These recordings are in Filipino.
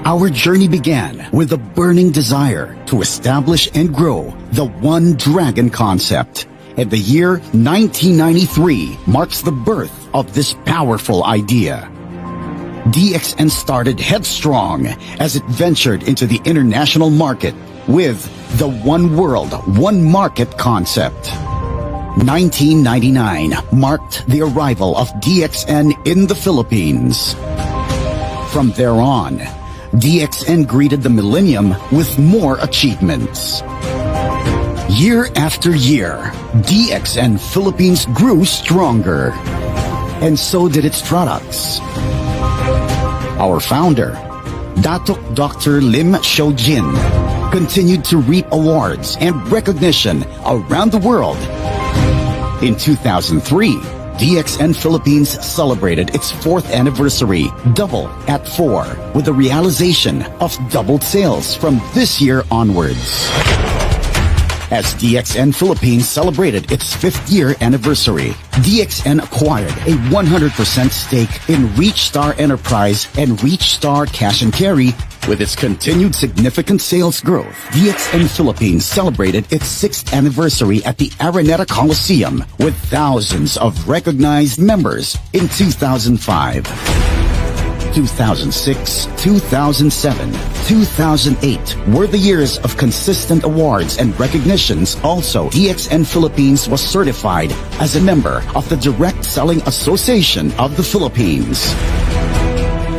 Our journey began with a burning desire to establish and grow the One Dragon concept. And the year 1993 marks the birth of this powerful idea. DXN started headstrong as it ventured into the international market with the One World, One Market concept. 1999 marked the arrival of DXN in the Philippines. From there on, DXN greeted the millennium with more achievements. Year after year, DXN Philippines grew stronger, and so did its products. Our founder, Datuk Dr. Lim Shojin, continued to reap awards and recognition around the world. In 2003, DXN Philippines celebrated its 4th anniversary, Double at 4, with the realization of doubled sales from this year onwards. As DXN Philippines celebrated its 5th year anniversary, DXN acquired a 100% stake in Reach Star Enterprise and Reach Star Cash and Carry. With its continued significant sales growth, DXN Philippines celebrated its 6th anniversary at the Araneta Coliseum with thousands of recognized members in 2005. 2006, 2007, 2008 were the years of consistent awards and recognitions. Also, DXN Philippines was certified as a member of the Direct Selling Association of the Philippines.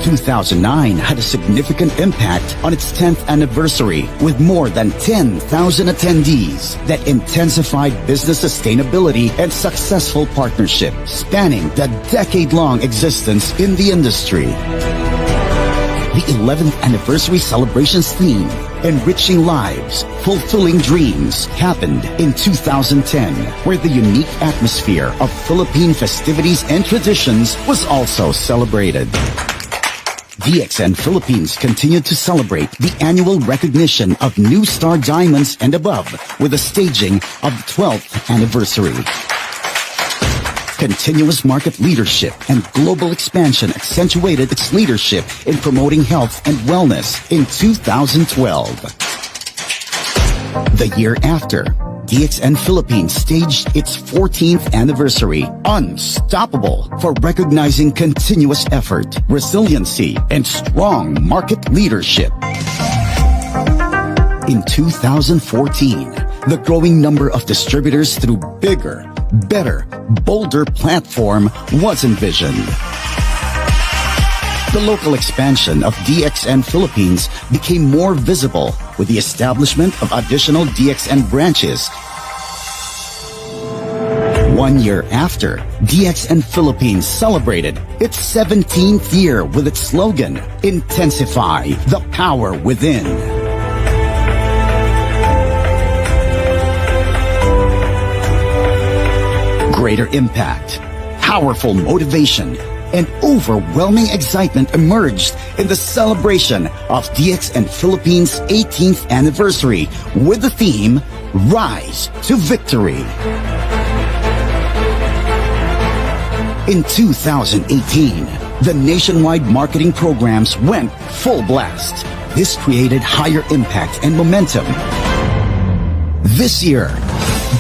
2009 had a significant impact on its 10th anniversary with more than 10,000 attendees that intensified business sustainability and successful partnership spanning the decade-long existence in the industry. The 11th anniversary celebrations theme, Enriching Lives, Fulfilling Dreams, happened in 2010, where the unique atmosphere of Philippine festivities and traditions was also celebrated. DXN Philippines continued to celebrate the annual recognition of New Star Diamonds and above with the staging of the 12th anniversary. Continuous market leadership and global expansion accentuated its leadership in promoting health and wellness in 2012. The year after, DXN Philippines staged its 14th anniversary, Unstoppable, for recognizing continuous effort, resiliency, and strong market leadership. In 2014, the growing number of distributors through bigger, better, bolder platform was envisioned. The local expansion of DXN Philippines became more visible with the establishment of additional DXN branches. 1 year after, DXN Philippines celebrated its 17th year with its slogan, Intensify the Power Within. Greater impact, powerful motivation, and overwhelming excitement emerged in the celebration of DXN Philippines' 18th anniversary with the theme, Rise to Victory. In 2018, the nationwide marketing programs went full blast. This created higher impact and momentum. This year,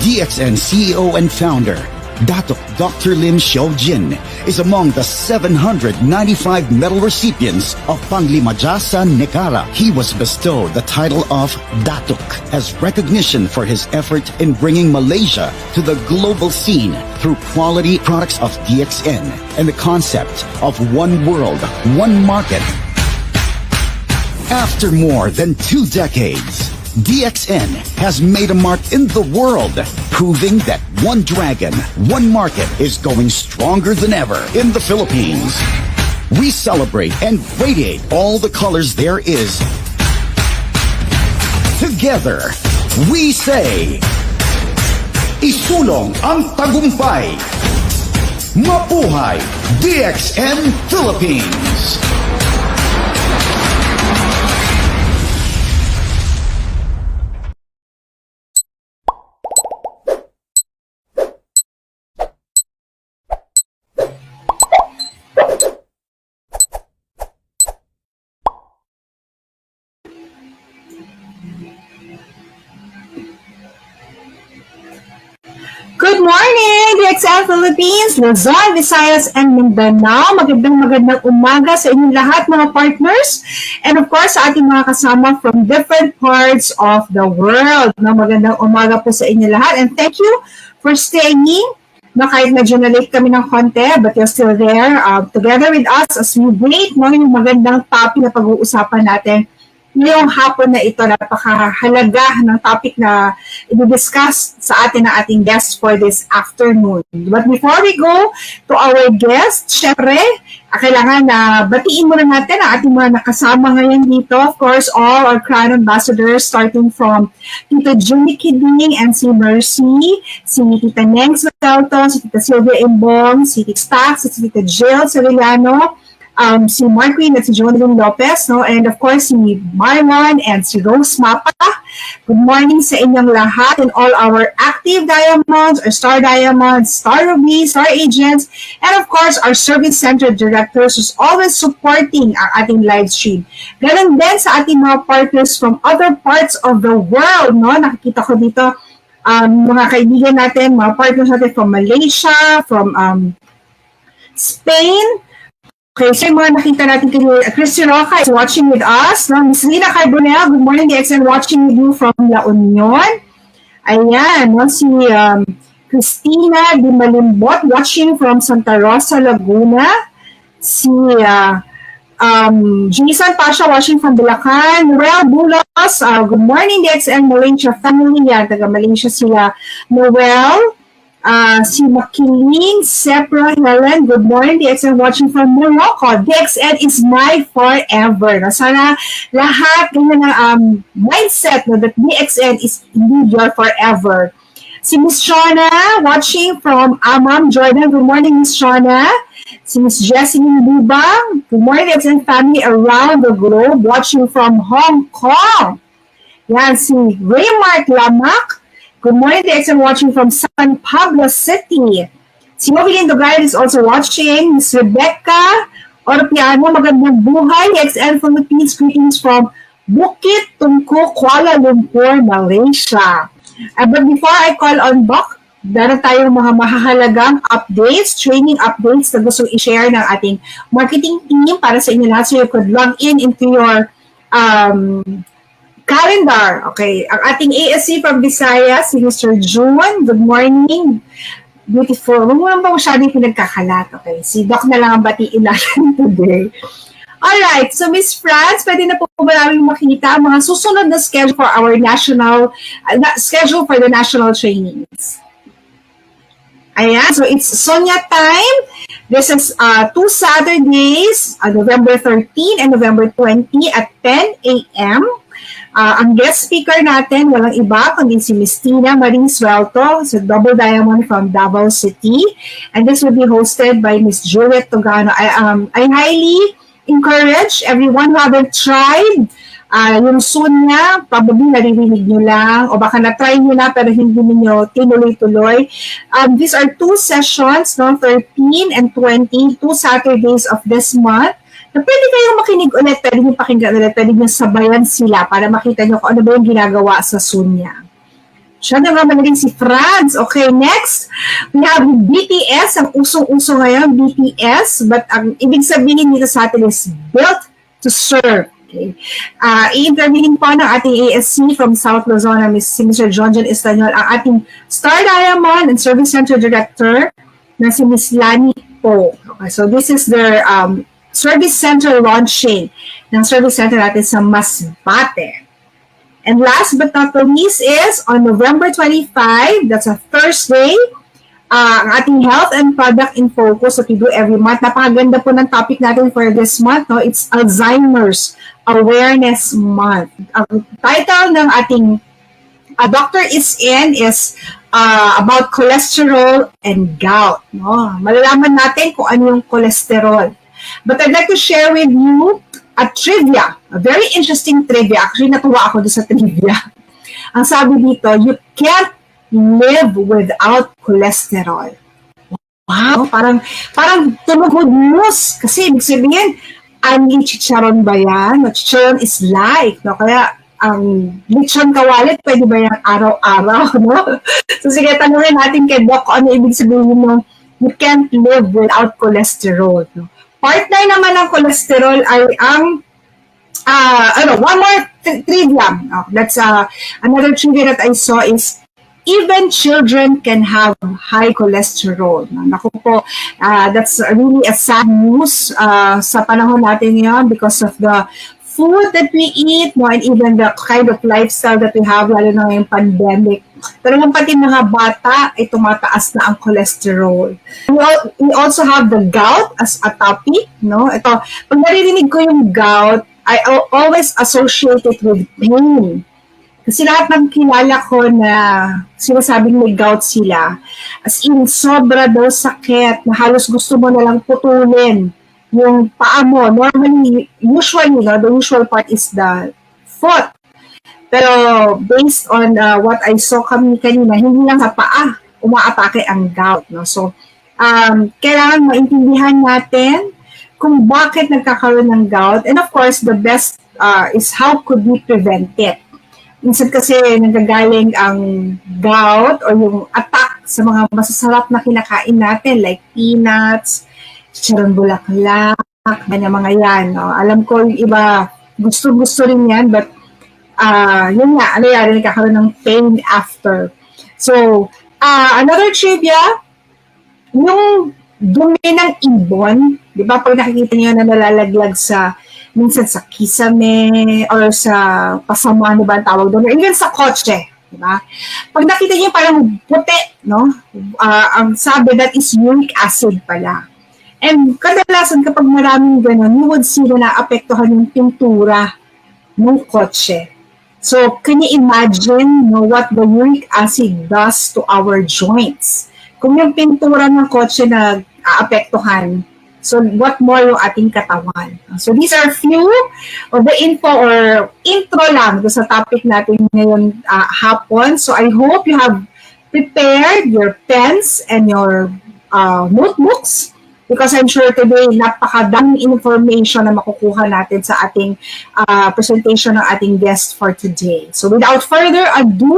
DXN CEO and founder, Datuk Dr. Lim Shojin, is among the 795 medal recipients of Panlimajasa Negara. He was bestowed the title of Datuk as recognition for his effort in bringing Malaysia to the global scene through quality products of DXN and the concept of One World, One Market. After more than 2 decades, DXN has made a mark in the world, proving that One Dragon, One Market is going stronger than ever in the Philippines. We celebrate and radiate all the colors there is. Together, we say, isulong ang tagumpay. Mabuhay DXN Philippines! Good morning, DXL Philippines, Luzon, Visayas, and Mindanao. Magandang umaga sa inyong lahat mga partners. And of course, sa ating mga kasama from different parts of the world. Magandang umaga po sa inyong lahat. And thank you for staying. Kahit medyo na-late kami ng konti, but you're still there together with us as we wait yung magandang topic na pag-uusapan natin ngayong hapon na ito. Napakahalaga ng topic na i-discuss sa atin ng ating guest for this afternoon. But before we go to our guest, syempre, kailangan na batiin muna natin ang ating mga nakasama ngayon dito. Of course, all our Crown Ambassadors, starting from Tita Junie Kiding and si Mercy, si Tita Neng Suelto, si Tita Sylvia Imbong, si Tita Stax, si Tita Jill Sevillano, si Marquine at si Jonathan Lopez, and of course si Marwan and si Rose Mapa. Good morning sa inyong lahat and all our active diamonds, or star diamonds, star rubies, star agents, and of course our service center directors who's always supporting ang ating live stream. Ganon din sa ating mga partners from other parts of the world. Nakikita ko dito mga kaibigan natin, mga partners natin from Malaysia, from Spain. Okay, so yung mga nakita natin kayo, Christy Roca is watching with us. Miss Rina Carbonell, good morning, DXN, watching with you from La Union. Ayan, si Christina Di Malimbot, watching from Santa Rosa, Laguna. Si Jason Pasha, watching from Bulacan. Noel Bulos, good morning, DXN, Malaysia family. Yan, taga Malaysia sila. Noel. Si Makiling Sepra Helen, good morning, DXN watching from Morocco. DXN is my forever. Sana lahat ganyan ang mindset that DXN is indeed your forever. Si Miss Shona watching from Amam, Jordan. Good morning, Miss Shona. Si Miss Jessie Lubang, good morning, DXN family around the globe watching from Hong Kong. Yan, si Raymart Lamak. Good morning, DXN watching from San Pablo City. Si Novilin Dugay is also watching. Miss Rebecca Orpiano, magandang buhay. DXN Philippines, greetings from Bukit Tungku, Kuala Lumpur, Malaysia. But before I call on Bok, meron tayong mga mahahalagang updates, training updates na gusto i-share ng ating marketing team para sa inyo lahat, so you could log in into your calendar. Okay, ang ating ASC from Visayas, si Mr. June. Good morning. Beautiful. Huwag mo lang ba masyadong pinagkakalat. Okay, si Doc na lang ang batiin natin today. Alright, so Miss Franz, pwede na po ba namin makita ang mga susunod na schedule for our schedule for the national trainings? Ayan, so it's Sonia time. This is 2 Saturdays, November 13 and November 20 at 10 a.m. Ang guest speaker natin, walang iba, kundi si Miss Tina Maring Suelto, so double diamond from Davao City. And this will be hosted by Miss Juliet Togano. I highly encourage everyone who haven't tried yung Sonya, probably naririnig nyo lang, o baka na-try nyo na pero hindi nyo tinuloy-tuloy. These are 2 sessions, 13 and 20, 2 Saturdays of this month. Na pwede kayong makinig ulit, pwede nyo pakinggan ulit, pwede nyo sabayan sila para makita nyo kung ano ba yung ginagawa sa Sunya. Siya na nga rin si Franz. Okay, next, we have BTS, ang usong-uso ngayon, BTS, but ang ibig sabihin dito sa atin is built to serve. Okay. I-interviewin po ng ating ASC from South Luzon, si Mr. John Estanyol, ang ating Star Diamond and Service Center Director na si Miss Lani Po. Okay, so this is their service center launching ng service center natin sa Masbate. And last but not the least is on November 25, that's a Thursday, ang ating health and product in focus that we do every month. Napakaganda po ng topic natin for this month. It's Alzheimer's Awareness Month. Ang title ng ating Doctor is in is about cholesterol and gout. Malalaman natin kung ano yung cholesterol. But I'd like to share with you a trivia, a very interesting trivia. Actually, natuwa ako doon sa trivia. Ang sabi dito, you can't live without cholesterol. Wow, parang tunog good news. Kasi ibig sabihin, chicharon ba yan? Chicharon is life. No? Kaya lechon kawalit, pwede ba yung araw-araw, no? So sige, tanungin natin kay Doc kung ano ibig sabihin ng you can't live without cholesterol. No? Partner naman ng cholesterol ay ang one more trivia. That's another trivia that I saw is even children can have high cholesterol. Naku po, that's really a sad news sa panahon natin ngayon because of the food that we eat, no, and even the kind of lifestyle that we have, lalo na ngayong pandemic. Talagang pati mga bata ay tumataas na ang cholesterol. We also have the gout as a topic. No? Ito, pag naririnig ko yung gout, I always associate it with pain. Kasi lahat ng kilala ko na sinasabing may gout sila, as in sobra daw sakit na halos gusto mo na lang putulin yung paa mo. Normally, usually, no, the usual part is the foot. Pero based on what I saw kanina, hindi lang sa paa umaatake ang gout. No? So, kailangan maintindihan natin kung bakit nagkakaroon ng gout. And of course, the best is how could we prevent it. Minsan kasi nagagaling ang gout or yung attack sa mga masasarap na kinakain natin like peanuts, chicharon bulaklak, mga yan. No? Alam ko yung iba gusto rin yan, but yun nga, nagkakaroon ng pain after. So, another trivia, yung dumi ng ibon, di ba pag nakikita niyo na nalalaglag sa minsan sa kisame or sa pasama, ano ba ang tawag doon, or even sa kotse, di ba? Pag nakita niyo parang puti, no? Ang sabi that is uric acid pala. And kadalasan kapag maraming ganun, you would see na naapektuhan yung pintura ng kotse. So, can you imagine what the uric acid does to our joints? Kung yung pintura ng kotse na aapektuhan, so what more yung ating katawan? So, these are few of the info or intro lang sa topic natin ngayon hapon. So, I hope you have prepared your pens and your notebooks because I'm sure today napakadaming information na makukuha natin sa ating presentation ng ating guest for today. So without further ado,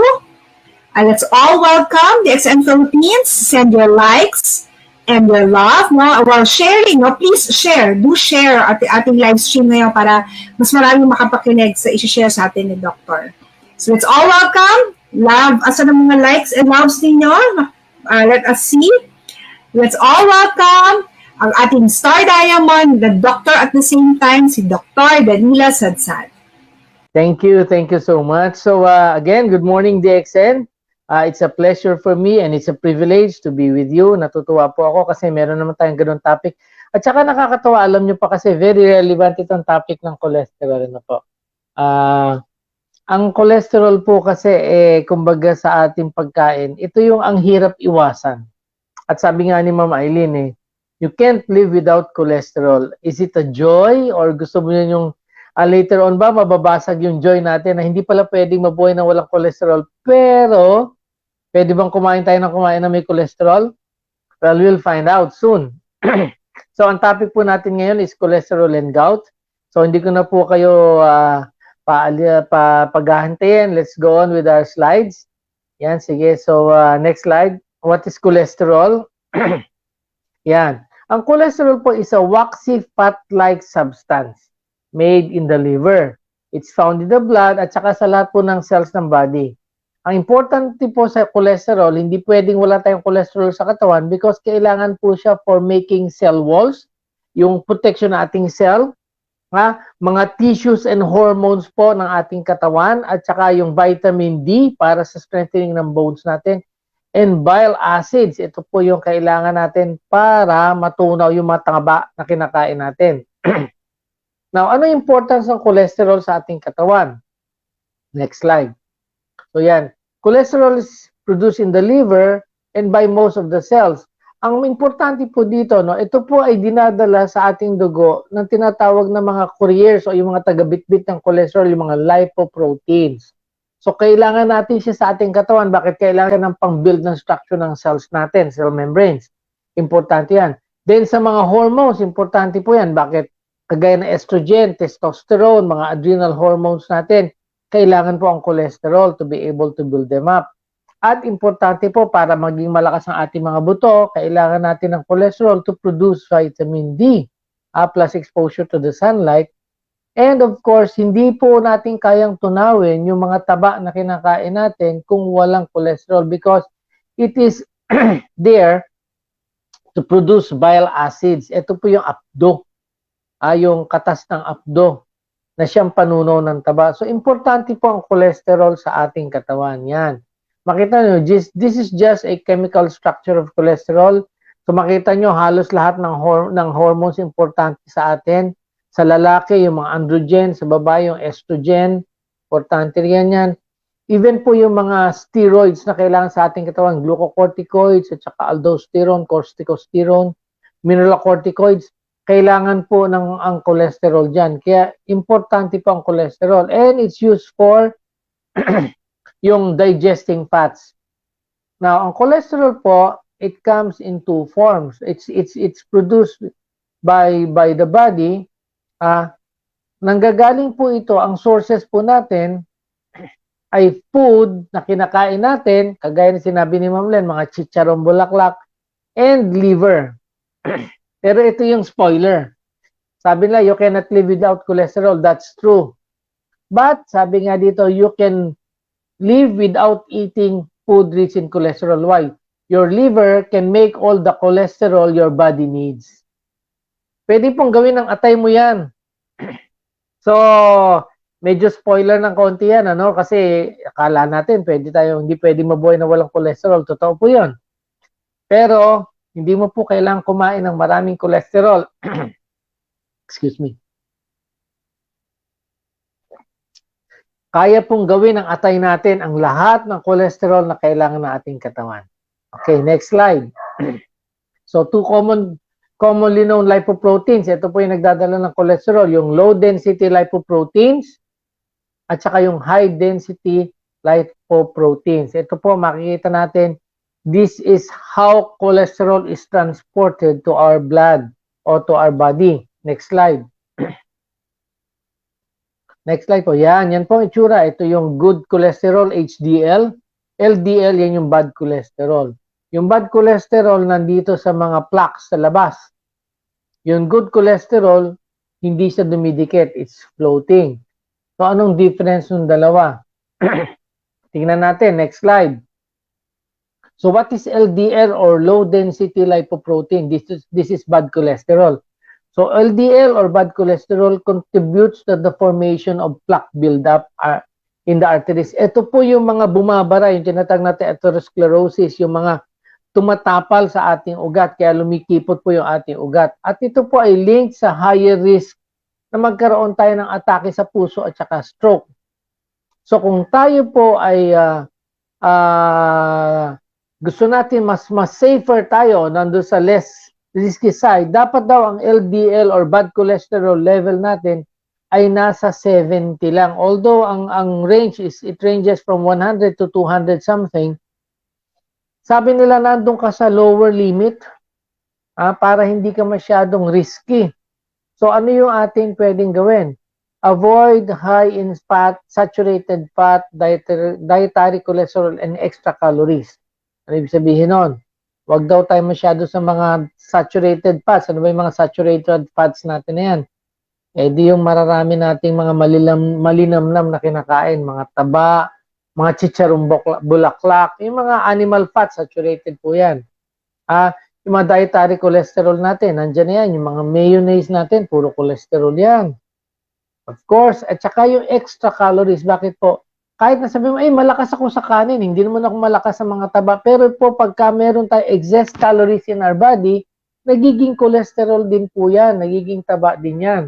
let's all welcome the XN Philippines. Send your likes and your love. No? While sharing, please share. Do share ating live stream ngayon para mas maraming makapakinig sa isi-share sa atin ni Dr. So it's all welcome. Love, asa ng mga likes and loves ninyo? Let us see. Let's all welcome ang ating Star Diamond, the doctor at the same time, si Dr. Danila Sadsad. Thank you so much. So again, good morning DXN. It's a pleasure for me and it's a privilege to be with you. Natutuwa po ako kasi meron naman tayong ganun topic. At saka nakakatawa, alam nyo pa kasi very relevant itong topic ng cholesterol. Ano po? Ang cholesterol po kasi, kumbaga sa ating pagkain, ito yung ang hirap iwasan. At sabi nga ni Ma'am Eileen, you can't live without cholesterol. Is it a joy or gusto mo yun yung later on ba mababasag yung joy natin na hindi pala pwedeng mabuhay na walang cholesterol? Pero, pwede bang kumain tayo ng kumain na may cholesterol? Well, we'll find out soon. So, ang topic po natin ngayon is cholesterol and gout. So, hindi ko na po kayo paghahantayin. Let's go on with our slides. Yan, sige. So, next slide. What is cholesterol? Yan. Ang cholesterol po is a waxy fat-like substance made in the liver. It's found in the blood at saka sa lahat po ng cells ng body. Ang importante po sa cholesterol, hindi pwedeng wala tayong cholesterol sa katawan because kailangan po siya for making cell walls, yung protection ng ating cell, mga tissues and hormones po ng ating katawan at saka yung vitamin D para sa strengthening ng bones natin. And bile acids, ito po yung kailangan natin para matunaw yung mga tangaba na kinakain natin. Now, ano yung importance ng cholesterol sa ating katawan? Next slide. So yan, cholesterol is produced in the liver and by most of the cells. Ang importante po dito, ito po ay dinadala sa ating dugo ng tinatawag na mga couriers o yung mga taga-bitbit ng cholesterol, yung mga lipoproteins. So, kailangan natin siya sa ating katawan. Bakit kailangan ng pang-build ng structure ng cells natin, cell membranes? Importante yan. Then, sa mga hormones, importante po yan. Bakit? Kagaya ng estrogen, testosterone, mga adrenal hormones natin. kailangan po ang cholesterol to be able to build them up. At importante po, para maging malakas ang ating mga buto, kailangan natin ng cholesterol to produce vitamin D, plus exposure to the sunlight. And of course, hindi po natin kayang tunawin yung mga taba na kinakain natin kung walang cholesterol because it is there to produce bile acids. Ito po yung apdo, yung katas ng apdo na siyang panuno ng taba. So, importante po ang cholesterol sa ating katawan. Yan. Makita nyo, this is just a chemical structure of cholesterol. So, makita nyo, halos lahat ng hormones importante sa atin. Sa lalaki, yung mga androgen. Sa babae, yung estrogen. Importante rin yan. Even po yung mga steroids na kailangan sa ating katawan, glucocorticoids, at saka aldosterone, corticosterone, mineralocorticoids, kailangan po ng ang cholesterol dyan. Kaya, importante po ang cholesterol. And it's used for yung digesting fats. Now, ang cholesterol po, it comes in two forms. It's produced by the body. Nanggagaling po ito, ang sources po natin ay food na kinakain natin, kagaya na sinabi ni Ma'am Len, mga chicharong bulaklak and liver. Pero ito yung spoiler. Sabi nila, you cannot live without cholesterol. That's true. But, sabi nga dito, you can live without eating food rich in cholesterol. Why? Your liver can make all the cholesterol your body needs. Pwede pong gawin ng atay mo yan. So, medyo spoiler ng konti yan, ano? Kasi akala natin, hindi pwede mabuhay na walang cholesterol. Totoo po yun. Pero, hindi mo po kailangang kumain ng maraming cholesterol. Excuse me. Kaya pong gawin ng atay natin ang lahat ng cholesterol na kailangan ng ating katawan. Okay, next slide. So, two commonly known lipoproteins. Ito po yung nagdadala ng cholesterol. Yung low-density lipoproteins at saka yung high-density lipoproteins. Ito po, makikita natin, this is how cholesterol is transported to our blood or to our body. Next slide. Next slide po. Yan po ang itsura. Ito yung good cholesterol, HDL. LDL, yan yung bad cholesterol. Yung bad cholesterol nandito sa mga plaques sa labas. Yung good cholesterol, hindi siya dumidikit. It's floating. So, anong difference ng dalawa? Tingnan natin. Next slide. So, what is LDL or low density lipoprotein? This is bad cholesterol. So, LDL or bad cholesterol contributes to the formation of plaque buildup in the arteries. Ito po yung mga bumabara, yung tinatawag natin atherosclerosis, yung mga tumatapal sa ating ugat, kaya lumikipot po yung ating ugat. At ito po ay linked sa higher risk na magkaroon tayo ng atake sa puso at saka stroke. So, kung tayo po ay gusto natin mas safer tayo nandun sa less risky side, dapat daw ang LDL or bad cholesterol level natin ay nasa 70 lang. Although ang range it ranges from 100 to 200 something. Sabi nila nandun ka sa lower limit para hindi ka masyadong risky. So ano yung ating pwedeng gawin? Avoid high in fat, saturated fat, dietary cholesterol, and extra calories. Ano ibig sabihin nun? Huwag daw tayo masyado sa mga saturated fats. Ano ba yung mga saturated fats natin na yan? Di yung mararami nating mga malinamnam na kinakain, mga taba, mga chicharong bulaklak, yung mga animal fats, saturated po yan. Yung mga dietary cholesterol natin, nandyan na yan. Yung mga mayonnaise natin, puro cholesterol yan. Of course, at saka yung extra calories. Bakit po? Kahit na sabi mo, malakas ako sa kanin, hindi naman ako malakas sa mga taba. Pero po, pagka meron tayo excess calories in our body, nagiging cholesterol din po yan, nagiging taba din yan.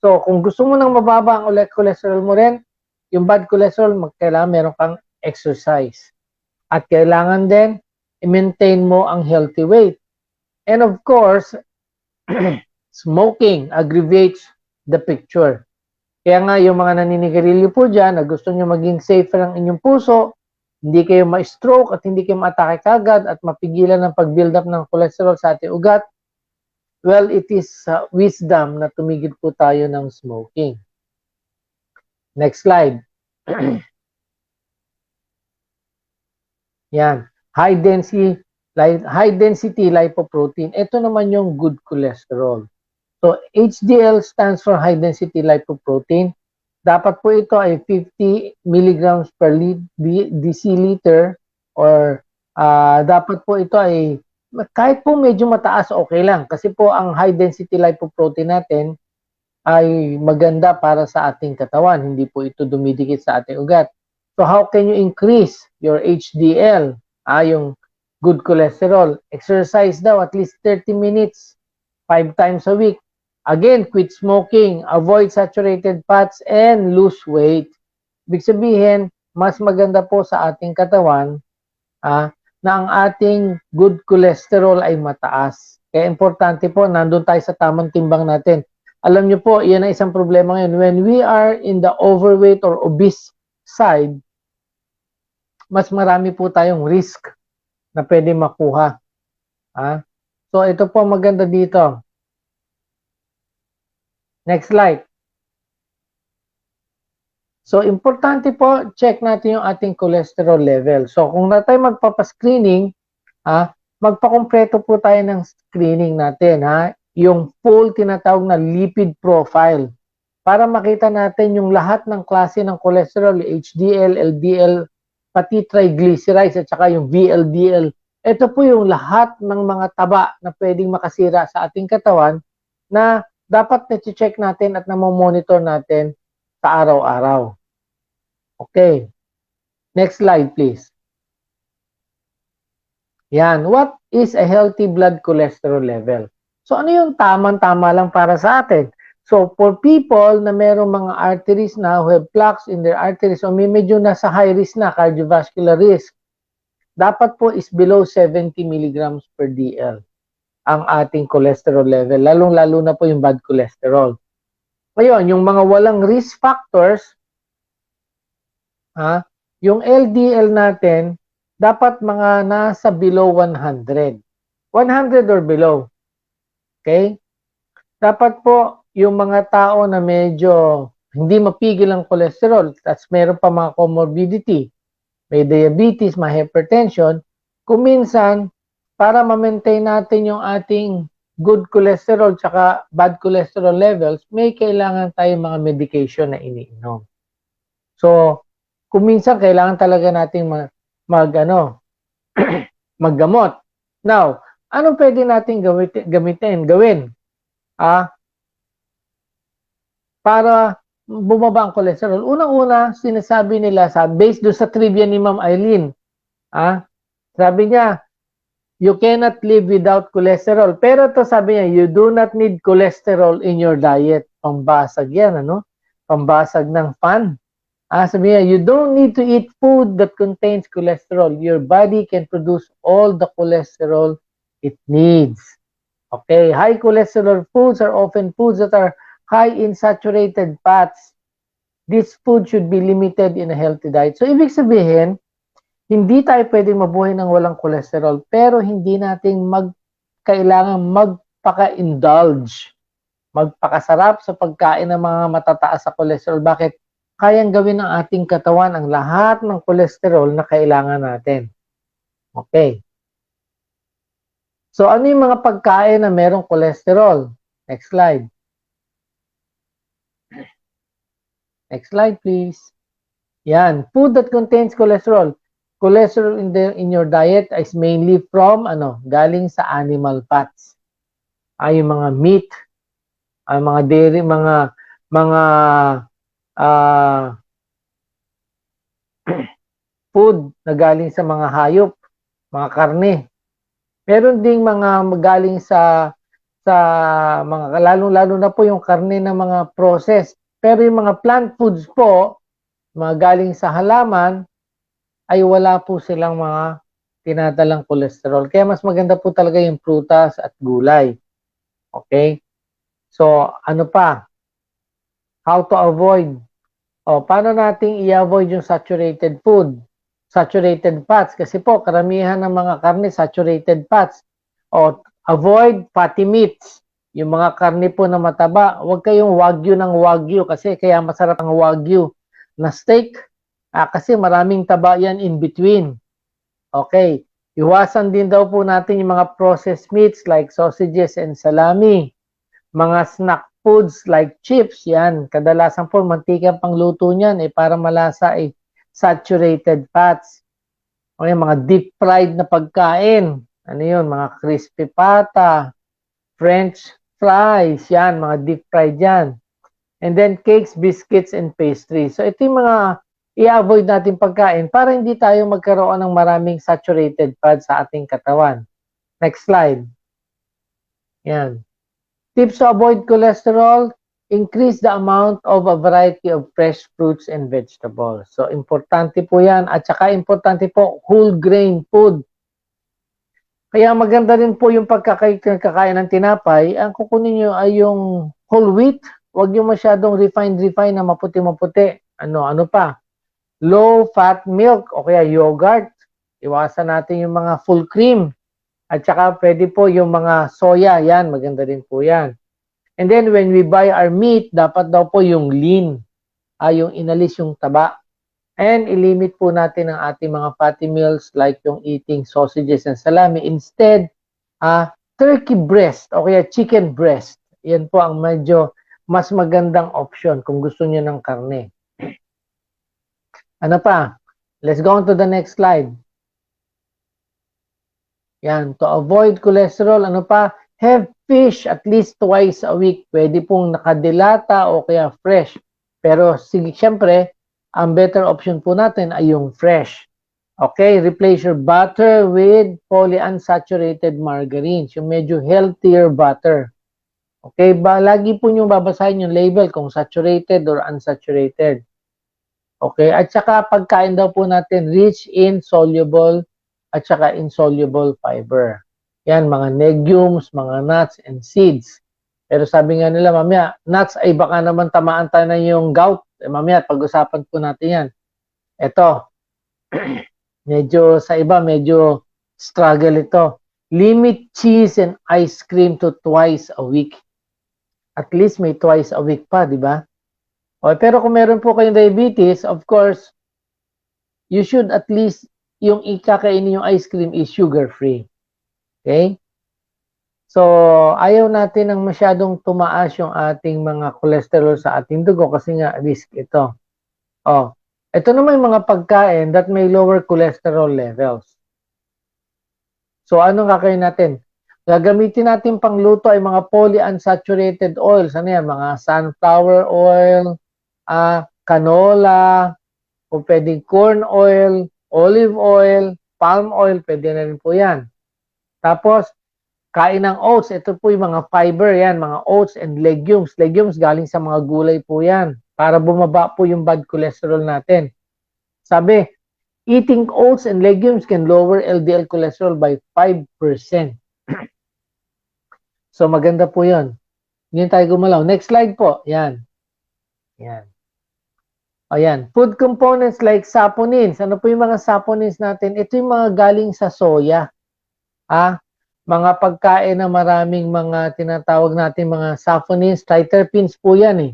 So, kung gusto mo nang mababa ang cholesterol mo rin, yung bad cholesterol, kailangan meron kang exercise. At kailangan din, i-maintain mo ang healthy weight. And of course, smoking aggravates the picture. Kaya nga yung mga naninigarilyo po dyan na gusto nyo maging safer ang inyong puso, hindi kayo ma-stroke at hindi kayo ma-atake kagad at mapigilan ng pag-build up ng cholesterol sa ating ugat, well, it is wisdom na tumigil po tayo ng smoking. Next slide. Yan. High density lipoprotein. Ito naman yung good cholesterol. So, HDL stands for high density lipoprotein. Dapat po ito ay 50 milligrams per deciliter or dapat po ito ay kahit po medyo mataas, okay lang. Kasi po ang high density lipoprotein natin ay maganda para sa ating katawan. Hindi po ito dumidikit sa ating ugat. So how can you increase your HDL? Yung good cholesterol. Exercise daw at least 30 minutes, 5 times a week. Again, quit smoking, avoid saturated fats, and lose weight. Ibig sabihin, mas maganda po sa ating katawan na ang ating good cholesterol ay mataas. Kaya importante po, nandun tayo sa tamang timbang natin. Alam nyo po, yan ang isang problema ngayon. When we are in the overweight or obese side, mas marami po tayong risk na pwede makuha. So, ito po maganda dito. Next slide. So, importante po, check natin yung ating cholesterol level. So, kung na tayo magpapascreening, magpakompleto po tayo ng screening natin. Yung full tinatawag na lipid profile. Para makita natin yung lahat ng klase ng cholesterol, HDL, LDL, pati triglycerides at saka yung VLDL. Ito po yung lahat ng mga taba na pwedeng makasira sa ating katawan na dapat na-check natin at na-monitor natin sa araw-araw. Okay. Next slide, please. Yan. What is a healthy blood cholesterol level? So, ano yung tamang-tama lang para sa atin? So, for people na merong mga arteries na who have plaques in their arteries o may medyo nasa high risk na, cardiovascular risk, dapat po is below 70 milligrams per DL ang ating cholesterol level, lalong-lalo na po yung bad cholesterol. Ngayon, yung mga walang risk factors, yung LDL natin, dapat mga nasa below 100. 100 or below. Okay? Dapat po, yung mga tao na medyo hindi mapigil ang cholesterol, at meron pa mga comorbidity, may diabetes, may hypertension, kung minsan, para ma-maintain natin yung ating good cholesterol tsaka bad cholesterol levels, may kailangan tayong mga medication na iniinom. So, kung minsan kailangan talaga nating maggamot. Now, anong pwede nating gawin? Para bumaba ang cholesterol. Unang-una, sinasabi nila, based doon sa trivia ni Ma'am Eileen, sabi niya, you cannot live without cholesterol. Pero ito sabi niya, you do not need cholesterol in your diet. Pambasag yan, Pambasag ng fan. Sabi niya, you don't need to eat food that contains cholesterol. Your body can produce all the cholesterol it needs. Okay, high cholesterol foods are often foods that are high in saturated fats. This food should be limited in a healthy diet. So, ibig sabihin, hindi tayo pwedeng mabuhay ng walang cholesterol, pero hindi natin kailangan magpaka-indulge, magpakasarap sa pagkain ng mga matataas sa cholesterol. Bakit? Kayang gawin ng ating katawan ang lahat ng cholesterol na kailangan natin. Okay. So, ano yung mga pagkain na merong cholesterol? Next slide. Next slide, please. Yan. Food that contains cholesterol. Cholesterol in your diet is mainly from, galing sa animal fats. Yung mga meat, mga dairy, mga food na galing sa mga hayop, mga karne. Meron ding mga galing sa mga, lalong-lalo na po yung karne ng mga process. Pero yung mga plant foods po, mga galing sa halaman, ay wala po silang mga tinadalang cholesterol. Kaya mas maganda po talaga yung prutas at gulay. Okay? So, ano pa? How to avoid? Paano nating i-avoid yung saturated food? Saturated fats. Kasi po, karamihan ng mga karne, saturated fats. Avoid fatty meats. Yung mga karne po na mataba, huwag kayong wagyu ng wagyu kasi kaya masarap ang wagyu na steak Kasi maraming taba yan in between. Okay. Iwasan din daw po natin yung mga processed meats like sausages and salami. Mga snack foods like chips, yan. Kadalasan po, mantika pangluto niyan para malasa saturated fats. Okay, mga deep fried na pagkain. Ano yun? Mga crispy pata, French fries, yan. Mga deep fried yan. And then cakes, biscuits, and pastries. So ito yung mga i-avoid natin pagkain para hindi tayo magkaroon ng maraming saturated fat sa ating katawan. Next slide. Yan. Tips to avoid cholesterol, increase the amount of a variety of fresh fruits and vegetables. So importante po yan. At saka importante po, whole grain food. Kaya maganda rin po yung pagkakain ng tinapay. Ang kukunin nyo ay yung whole wheat. Huwag yung masyadong refined na maputi-maputi. Ano pa? Low-fat milk o kaya yogurt. Iwasan natin yung mga full cream. At saka pwede po yung mga soya. Yan, maganda rin po yan. And then when we buy our meat, dapat daw po yung lean. Yung inalis yung taba. And ilimit po natin ang ating mga fatty meals like yung eating sausages and salami. Instead, turkey breast o kaya chicken breast. Yan po ang medyo mas magandang option kung gusto niyo ng karne. Ano pa? Let's go on to the next slide. Yan, to avoid cholesterol, ano pa? Have fish at least twice a week. Pwede pong nakadilata o kaya fresh. Pero sige, syempre, ang better option po natin ay yung fresh. Okay, replace your butter with polyunsaturated margarines, yung medyo healthier butter. Okay, lagi po nyo babasahin yung label kung saturated or unsaturated. Okay, at saka pagkain daw po natin rich in soluble at saka insoluble fiber. Yan, mga legumes, mga nuts, and seeds. Pero sabi nga nila, mamaya, nuts ay baka naman tamaan tayo na yung gout. Mamaya, pag-usapan po natin yan. Ito, medyo sa iba, medyo struggle ito. Limit cheese and ice cream to twice a week. At least may twice a week pa, di ba? Okay, pero kung meron po kayong diabetes, of course, you should at least, yung ikakainin yung ice cream is sugar-free. Okay? So, ayaw natin ng masyadong tumaas yung ating mga cholesterol sa ating dugo kasi nga risk ito. Ito naman yung mga pagkain that may lower cholesterol levels. So, anong kakain natin? Gagamitin natin pangluto ay mga polyunsaturated oils. Ano yan? Mga sunflower oil, canola, o pwedeng corn oil, olive oil, palm oil, pwede na rin po yan. Tapos, kain ng oats. Ito po yung mga fiber yan, mga oats and legumes. Legumes galing sa mga gulay po yan para bumaba po yung bad cholesterol natin. Sabi, eating oats and legumes can lower LDL cholesterol by 5%. So, maganda po yun. Hindi tayo gumalaw. Next slide po. Yan. Yan. Ayan. Food components like saponins. Ano po yung mga saponins natin? Ito yung mga galing sa soya. Mga pagkain na maraming mga tinatawag natin mga saponins, triterpenes po yan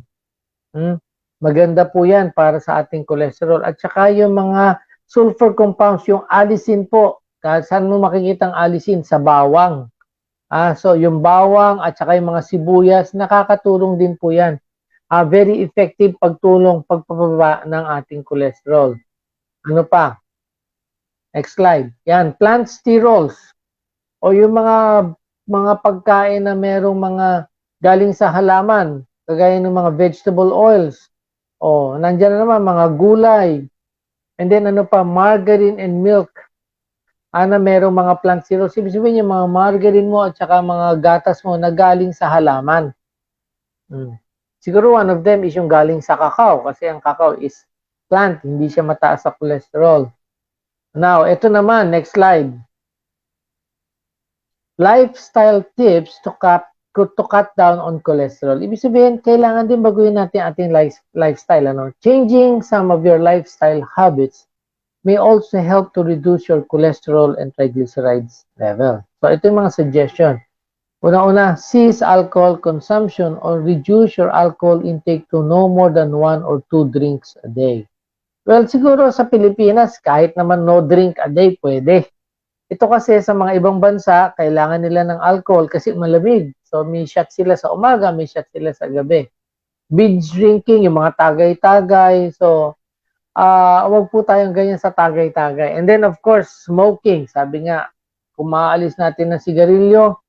Maganda po yan para sa ating cholesterol. At saka yung mga sulfur compounds, yung allicin po. Saan mo makikita ang allicin? Sa bawang. So yung bawang at saka yung mga sibuyas, nakakatulong din po yan. Very effective pagpapababa ng ating cholesterol. Ano pa? Next slide. Yan, plant sterols. O yung mga pagkain na merong mga galing sa halaman, kagaya ng mga vegetable oils. Nandiyan na naman mga gulay. And then ano pa, margarine and milk. Na merong mga plant sterols. Ibig sabihin yung mga margarine mo at saka mga gatas mo na galing sa halaman. Siguro one of them is yung galing sa cacao kasi ang cacao is plant, hindi siya mataas sa cholesterol. Now, ito naman, next slide. Lifestyle tips to cut down on cholesterol. Ibig sabihin, kailangan din baguhin natin ating lifestyle. Changing some of your lifestyle habits may also help to reduce your cholesterol and triglycerides level. So, ito yung mga suggestion. Una-una, cease alcohol consumption or reduce your alcohol intake to no more than 1 or 2 drinks a day. Well, siguro sa Pilipinas, kahit naman no drink a day, pwede. Ito kasi sa mga ibang bansa, kailangan nila ng alcohol kasi malamig. So, may shot sila sa umaga, may shot sila sa gabi. Binge drinking, yung mga tagay-tagay. So, wag po tayong ganyan sa tagay-tagay. And then, of course, smoking. Sabi nga, kung maaalis natin ng sigarilyo,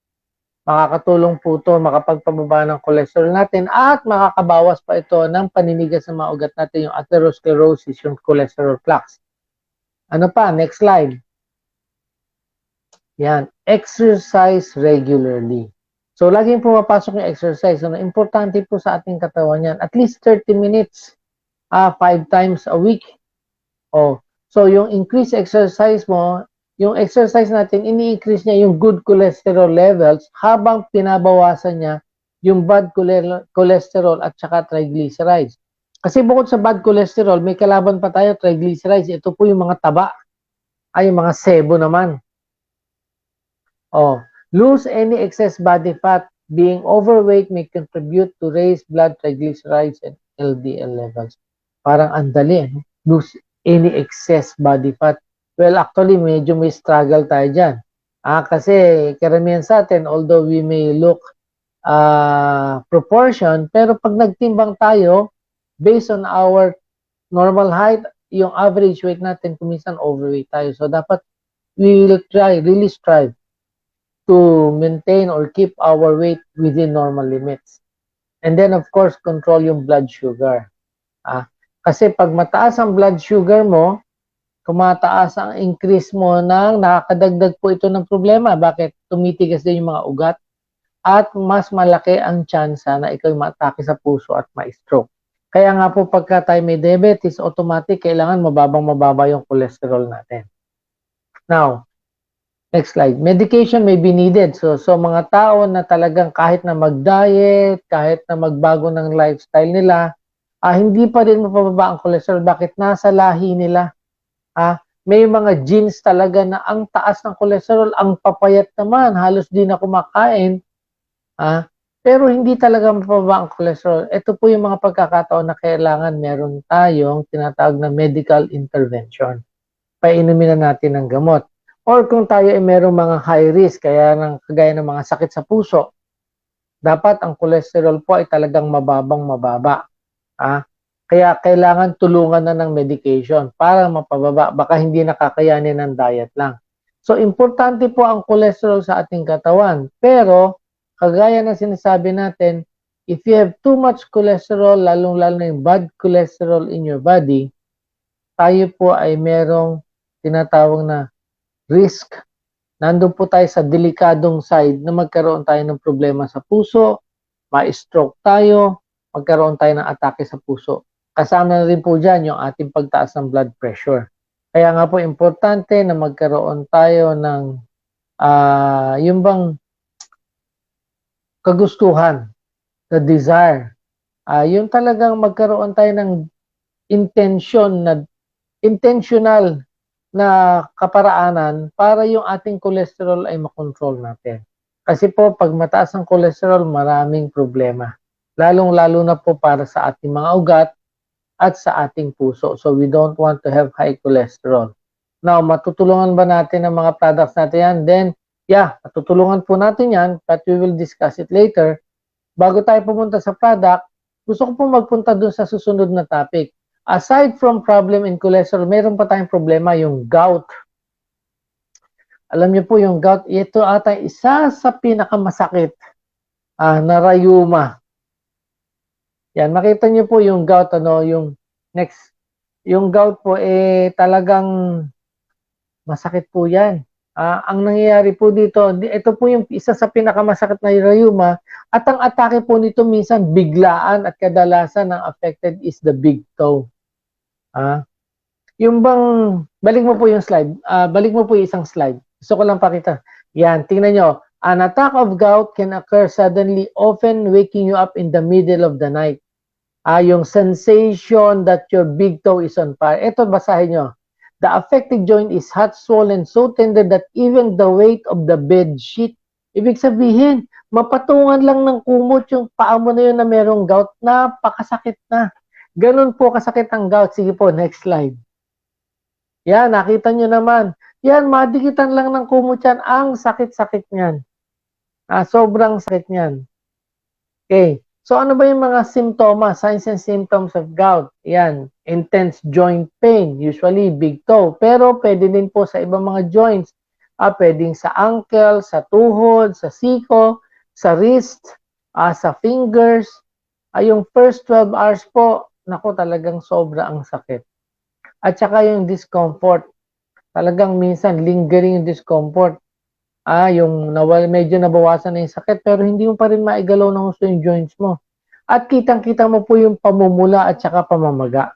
makakatulong po ito makapagpababa ng cholesterol natin at makakabawas pa ito ng paninigas sa mga ugat natin, yung atherosclerosis, yung cholesterol plaques. Ano pa? Next slide. Yan. Exercise regularly. So, laging pumapasok yung exercise. So, importante po sa ating katawan yan. At least 30 minutes, 5 times a week. Oh. So, yung increase exercise mo, yung exercise natin, ini-increase niya yung good cholesterol levels habang pinabawasan niya yung bad cholesterol at saka triglycerides. Kasi bukod sa bad cholesterol, may kalaban pa tayo, triglycerides. Ito po yung mga taba. Ay, yung mga sebo naman. Oh, lose any excess body fat. Being overweight may contribute to raised blood triglycerides and LDL levels. Parang andali, ano? Lose any excess body fat. Well, actually, medyo may struggle tayo dyan. Kasi karamihan sa atin, although we may look proportion, pero pag nagtimbang tayo, based on our normal height, yung average weight natin, kuminsan overweight tayo. So, dapat we will really strive to maintain or keep our weight within normal limits. And then, of course, control yung blood sugar. Kasi pag mataas ang blood sugar mo, tumataas ang increase mo ng nakakadagdag po ito ng problema. Bakit? Tumitigas din yung mga ugat at mas malaki ang tsansa na ikaw matake sa puso at ma-stroke. Kaya nga po pagka tayo may diabetes, automatic kailangan mababa yung cholesterol natin. Now, next slide. Medication may be needed. So mga tao na talagang kahit na mag-diet, kahit na magbago ng lifestyle nila, hindi pa rin mapababa ang cholesterol. Bakit? Nasa lahi nila. May mga genes talaga na ang taas ng cholesterol, ang papayat naman, halos di na kumakain, pero hindi talaga mapababa ang cholesterol. Ito po yung mga pagkakataon na kailangan meron tayong tinatawag na medical intervention. Painumin na natin ng gamot. Or kung tayo ay merong mga high risk, kagaya ng mga sakit sa puso, dapat ang cholesterol po ay talagang mababa. Kaya kailangan tulungan na ng medication para mapababa. Baka hindi nakakayanin ng diet lang. So, importante po ang cholesterol sa ating katawan. Pero, kagaya na sinasabi natin, if you have too much cholesterol, lalong-lalo na yung bad cholesterol in your body, tayo po ay merong tinatawag na risk. Nandun po tayo sa delikadong side na magkaroon tayo ng problema sa puso, ma-stroke tayo, magkaroon tayo ng atake sa puso. Kasama na rin po dyan yung ating pagtaas ng blood pressure. Kaya nga po importante na magkaroon tayo ng yung bang kagustuhan, the desire. Yung talagang magkaroon tayo ng intentional na kaparaanan para yung ating cholesterol ay makontrol natin. Kasi po, pag mataas ang cholesterol, maraming problema. Lalong-lalo na po para sa ating mga ugat at sa ating puso. So, we don't want to have high cholesterol. Now, matutulungan ba natin ang mga products natin yan? Then, yeah, matutulungan po natin yan, but we will discuss it later. Bago tayo pumunta sa product, gusto ko po magpunta dun sa susunod na topic. Aside from problem in cholesterol, meron pa tayong problema, yung gout. Alam niyo po, yung gout, ito ata isa sa pinakamasakit na rayuma. Yan, makita niyo po yung gout, yung next. Yung gout po, talagang masakit po yan. Ang nangyayari po dito, ito po yung isa sa pinakamasakit na rayuma, at ang atake po nito minsan biglaan at kadalasan ang affected is the big toe. Yung bang, balik mo po yung slide, balik mo po yung isang slide. Gusto ko lang pakita. Yan, tingnan nyo. An attack of gout can occur suddenly, often waking you up in the middle of the night. Yung sensation that your big toe is on fire. Ito, basahin nyo. The affected joint is hot, swollen, so tender that even the weight of the bed sheet. Ibig sabihin, mapatungan lang ng kumot yung paa mo na yun na merong gout, napakasakit na. Ganun po kasakit ang gout. Sige po, next slide. Yan, nakita nyo naman. Yan, madikitan lang ng kumot yan. Ang sakit-sakit niyan. Sobrang sakit niyan. Okay. So, ano ba yung mga simptomas, signs and symptoms of gout? Yan, intense joint pain, usually big toe. Pero pwede din po sa ibang mga joints. Pwedeng sa ankle, sa tuhod, sa siko, sa wrist, sa fingers. Yung first 12 hours po, naku, talagang sobra ang sakit. At saka yung discomfort. Talagang minsan lingering yung discomfort. Yung medyo nabawasan na yung sakit pero hindi mo pa rin maigalaw ng gusto yung joints mo. At kitang-kita mo po yung pamumula at saka pamamaga.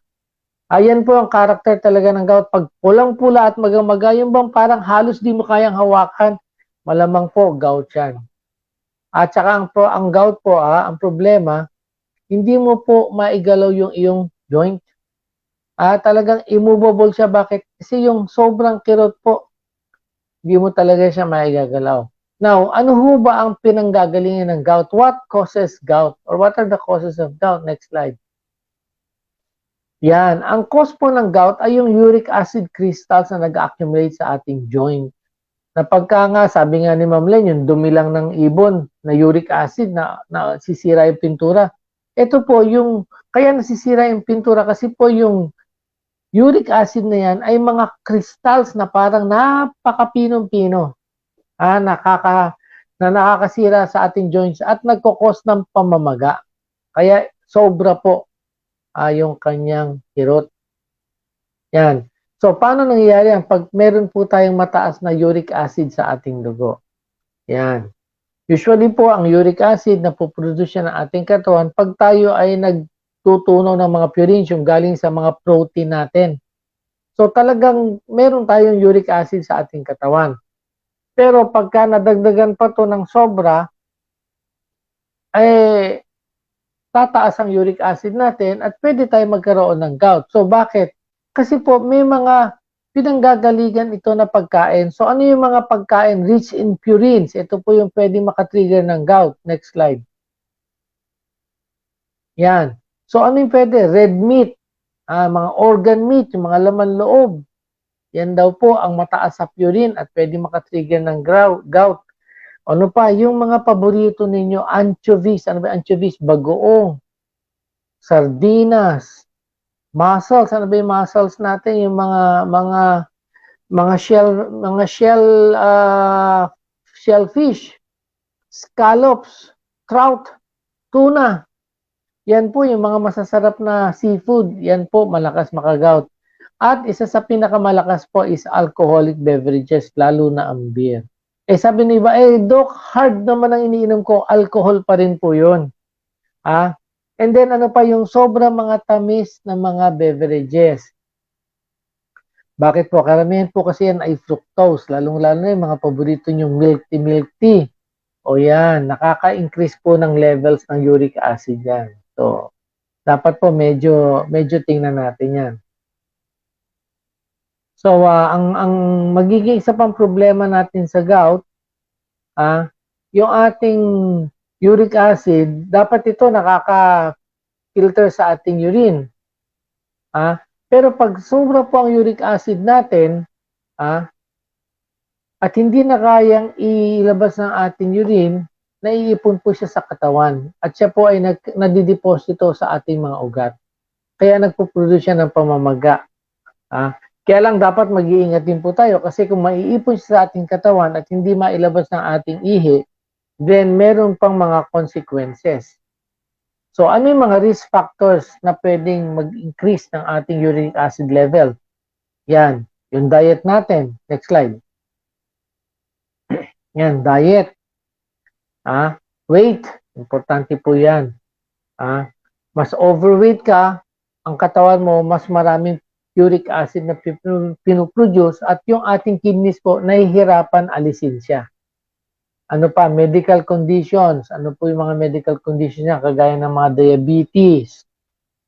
Ayan po ang karakter talaga ng gout. Pag pulang-pula at magamaga, yung bang parang halos di mo kayang hawakan, malamang po gout yan. At saka ang gout po, ang problema, hindi mo po maigalaw yung iyong joint. Talagang immovable siya. Bakit? Kasi yung sobrang kirot po, hindi mo talaga siya maigagalaw. Now, ano ho ba ang pinanggagalingan ng gout? What causes gout? Or what are the causes of gout? Next slide. Yan. Ang cause po ng gout ay yung uric acid crystals na nag-accumulate sa ating joint. Na pagka nga, sabi nga ni Ma'am Len, yung dumi lang ng ibon na uric acid na sisira yung pintura. Ito po yung, kaya nasisira yung pintura kasi po yung uric acid na yan ay mga crystals na parang napakapinong-pino. Nakakasira sa ating joints at nagkukos ng pamamaga. Kaya sobra po yung kanyang kirot. Yan. So, paano nangyayari yan? Pag meron po tayong mataas na uric acid sa ating dugo. Yan. Usually po, ang uric acid na puproduce ng ating katawan pag tayo ay nagtutunaw ng mga purines yung galing sa mga protein natin. So, talagang meron tayong uric acid sa ating katawan. Pero pagka nadagdagan pa to ng sobra, tataas ang uric acid natin at pwede tayo magkaroon ng gout. So, bakit? Kasi po, may mga pinanggagaligan ito na pagkain. So, ano yung mga pagkain rich in purines? Ito po yung pwede makatrigger ng gout. Next slide. Yan. So, ano yung pwede? Red meat, mga organ meat, yung mga laman loob. Yan daw po ang mataas sa purine at pwede makatrigger ng gout. Ano pa? Yung mga paborito ninyo, anchovies. Ano ba anchovies? Bagoong, sardinas, mussels. Ano ba yung mussels natin? Yung mga shellfish, scallops, trout, tuna. Yan po yung mga masasarap na seafood. Yan po malakas makagout. At isa sa pinakamalakas po is alcoholic beverages, lalo na ang beer. Sabi ni iba, Doc, hard naman ang iniinom ko, alcohol pa rin po yun. And then ano pa yung sobrang mga tamis na mga beverages. Bakit po? Karamihan po kasi yan ay fructose, lalong-lalo na yung mga paborito nyong milk tea. O yan, nakaka-increase po ng levels ng uric acid yan. So, dapat po medyo tingnan natin yan. So, ang magiging isa pang problema natin sa gout, yung ating uric acid, dapat ito nakaka-filter sa ating urine. Pero pag sobra po ang uric acid natin, at hindi na kayang ilabas ng ating urine, naiipon po siya sa katawan. At siya po ay nadideposito sa ating mga ugat. Kaya nagpo-produce siya ng pamamaga. Kaya lang dapat mag-iingat din po tayo kasi kung maiipon siya sa ating katawan at hindi mailabas ng ating ihi, then meron pang mga consequences. So, ano yung mga risk factors na pwedeng mag-increase ng ating uric acid level? Yan, yung diet natin. Next slide. Yan, diet. Weight, importante po yan. Mas overweight ka, ang katawan mo, mas maraming uric acid na pinoproduce at yung ating kidneys po, nahihirapan alisin siya. Ano pa? Medical conditions. Ano po yung mga medical conditions niya? Kagaya ng mga diabetes,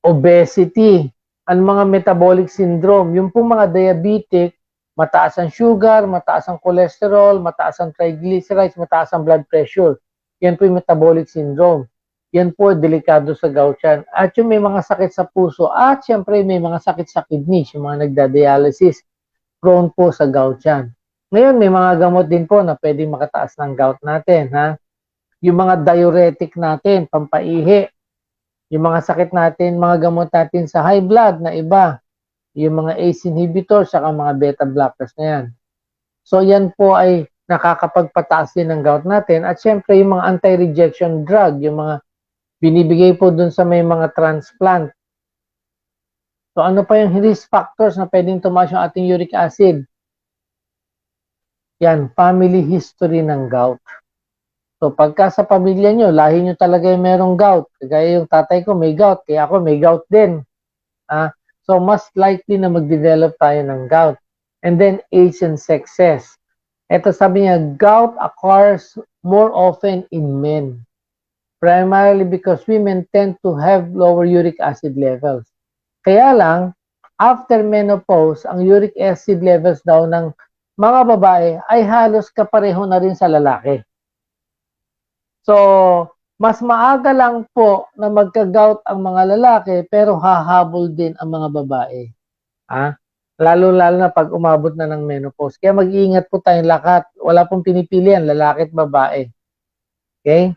obesity, ang mga metabolic syndrome. Yung po mga diabetic, mataas ang sugar, mataas ang cholesterol, mataas ang triglycerides, mataas ang blood pressure. Yan po yung metabolic syndrome. yan po delikado sa gout yan. At yung may mga sakit sa puso at syempre may mga sakit sa kidneys, yung mga nagda-dialysis, prone po sa gout yan. Ngayon, may mga gamot din po na pwedeng makataas ng gout natin. Ha? Yung mga diuretic natin, pampaihi, yung mga sakit natin, mga gamot natin sa high blood na iba, yung mga ACE inhibitors, saka mga beta blockers na yan. So yan po ay nakakapagpataas din ng gout natin. At syempre yung mga anti-rejection drug, yung mga binibigay po dun sa may mga transplant. So ano pa yung risk factors na pwedeng tumaas yung ating uric acid? Yan, family history ng gout. So pagka sa pamilya nyo, lahi nyo talaga yung merong gout. Kaya yung tatay ko may gout, kaya ako may gout din. So mas likely na mag-develop tayo ng gout. And then age and sexes. Ito sabi niya, gout occurs more often in men. Primarily because women tend to have lower uric acid levels. Kaya lang, after menopause, ang uric acid levels daw ng mga babae ay halos kapareho na rin sa lalaki. So, mas maaga lang po na magka-gout ang mga lalaki pero hahabol din ang mga babae. Lalo-lalo na pag umabot na ng menopause. Kaya mag-iingat po tayong lahat. Wala pong pinipilian, lalaki at babae. Okay?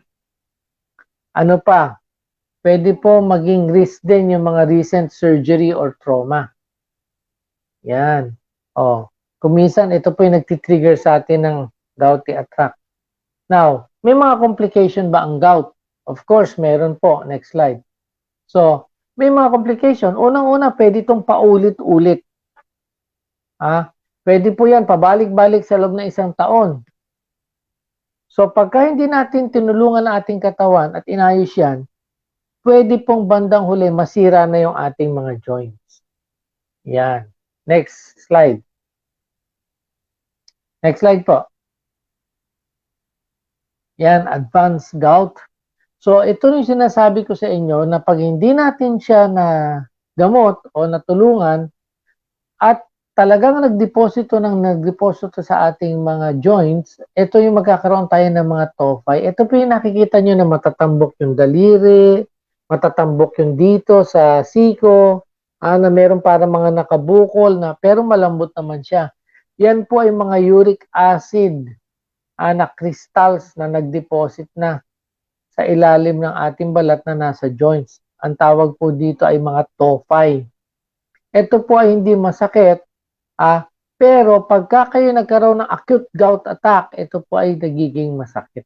Ano pa? Pwede po maging risk din yung mga recent surgery or trauma. Yan. Kuminsan, ito po yung nagtitrigger sa atin ng gouty attack. Now, may mga complication ba ang gout? Of course, meron po. Next slide. So, may mga complication. Unang-una, pwede itong paulit-ulit. Pwede po yan, pabalik-balik sa loob ng isang taon. So, pagka hindi natin tinulungan ang ating katawan at inayos yan, pwede pong bandang huli masira na yung ating mga joints. Yan. Next slide. Next slide po. Yan, advanced gout. So, ito yung sinasabi ko sa inyo na pag hindi natin siya na gamot o natulungan at talagang nagdeposito sa ating mga joints, ito yung magkakaroon tayo ng mga tophi. Ito po yung nakikita nyo na matatambok yung daliri, matatambok yung dito sa siko, na meron para mga nakabukol na pero malambot naman siya. Yan po ay mga uric acid na crystals na nagdeposit na sa ilalim ng ating balat na nasa joints. Ang tawag po dito ay mga tophi. Ito po ay hindi masakit, pero pagka kayo nagkaroon ng acute gout attack, ito po ay nagiging masakit.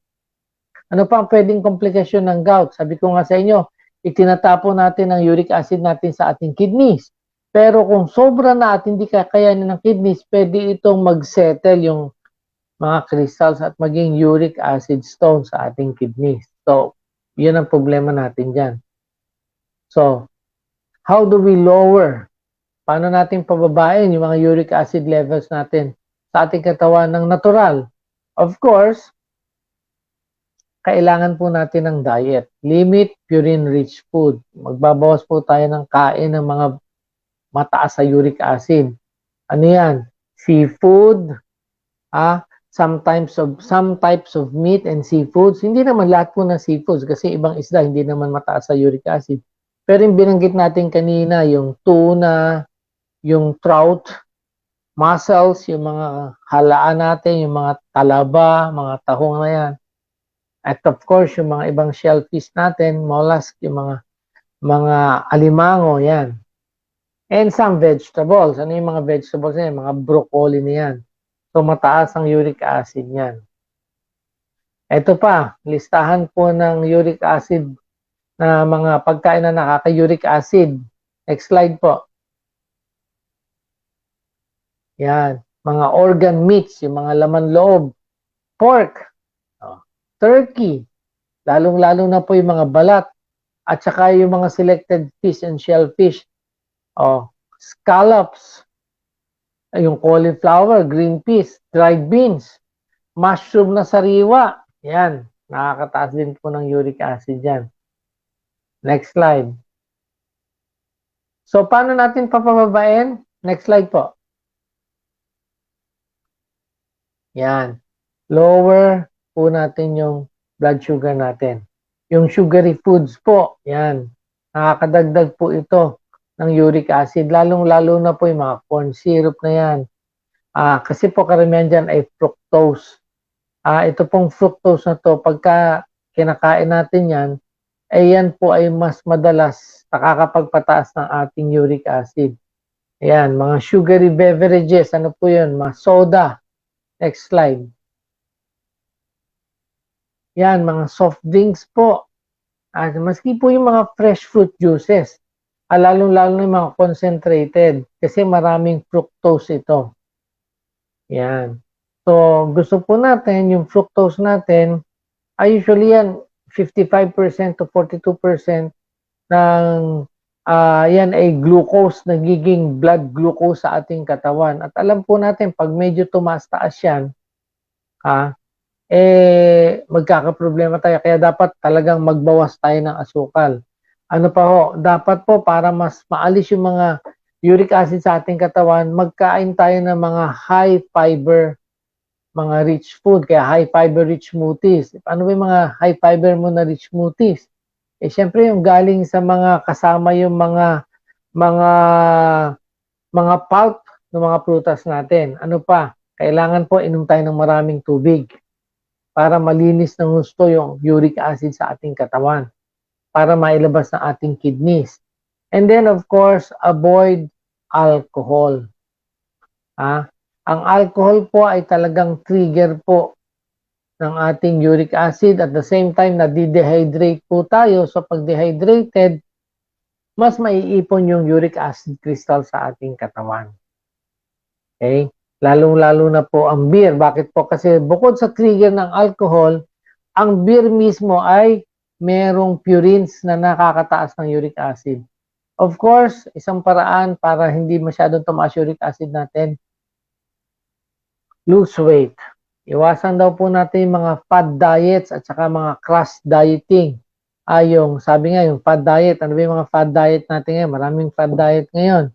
Ano pa ang pwedeng komplikasyon ng gout? Sabi ko nga sa inyo, itinatapo natin ang uric acid natin sa ating kidneys. Pero kung sobra na at hindi kakayanin ng kidneys, pwede itong mag-settle yung mga crystals at maging uric acid stone sa ating kidneys. So, yun ang problema natin dyan. So, how do we lower? Paano natin pababain yung mga uric acid levels natin sa ating katawan ng natural? Of course, kailangan po natin ng diet. Limit purine-rich food. Magbabawas po tayo ng kain ng mga mataas sa uric acid. Ano yan? Seafood, some types of meat and seafoods. Hindi naman lahat po ng seafoods kasi ibang isda hindi naman mataas sa uric acid. Pero yung binanggit natin kanina, yung tuna, yung trout, mussels, yung mga halaan natin, yung mga talaba, mga tahong na yan. At of course, yung mga ibang shellfish natin, mollusk, yung mga alimango, yan. And some vegetables. Ano yung mga vegetables na yan? Mga broccoli na yan. So, mataas ang uric acid yan. Ito pa, listahan po ng uric acid na mga pagkain na nakaka-uric acid. Next slide po. Yan, mga organ meats, yung mga laman loob, pork, turkey, lalong-lalo na po yung mga balat, at saka yung mga selected fish and shellfish, scallops, yung cauliflower, green peas, dried beans, mushroom na sariwa, yan, nakakataas din po ng uric acid yan. Next slide. So, paano natin papababain? Next slide po. Yan. Lower po natin yung blood sugar natin. Yung sugary foods po, yan. Nakakadagdag po ito ng uric acid, lalong-lalo na po yung mga corn syrup na yan. Kasi po karamihan dyan ay fructose. Ito pong fructose na to, pagka kinakain natin yan, yan po ay mas madalas nakakapagpataas ng ating uric acid. Ayan, mga sugary beverages, ano po yun? Mga soda. Next slide. Yan, mga soft drinks po. Maski po yung mga fresh fruit juices. Lalong-lalo na yung mga concentrated kasi maraming fructose ito. Yan. So, gusto po natin, yung fructose natin, usually yan, 55% to 42% ng yan ay glucose, nagiging blood glucose sa ating katawan. At alam po natin, pag medyo tumaas-taas yan, magkakaproblema tayo. Kaya dapat talagang magbawas tayo ng asukal. Ano pa ho, dapat po para mas maalis yung mga uric acid sa ating katawan, magkain tayo ng mga high fiber, mga rich food, kaya high fiber rich smoothies. Ano ba yung mga high fiber mo na rich smoothies? Siyempre yung galing sa mga kasama yung mga pulp ng mga prutas natin. Ano pa? Kailangan po inom tayo ng maraming tubig para malinis ng gusto yung uric acid sa ating katawan, para mailabas ng ating kidneys. And then, of course, avoid alcohol. Ang alcohol po ay talagang trigger po ng ating uric acid. At the same time, nadi-dehydrate po tayo. So, pag dehydrated, mas maiipon yung uric acid crystal sa ating katawan. Okay? Lalong-lalo na po ang beer. Bakit po? Kasi bukod sa trigger ng alcohol, ang beer mismo ay merong purines na nakakataas ng uric acid. Of course, isang paraan para hindi masyadong tumaas uric acid natin, lose weight. Iwasan daw po natin yung mga fad diets at saka mga crash dieting. Yung sabi nga, yung fad diet. Ano ba yung mga fad diet natin ngayon? Maraming fad diet ngayon.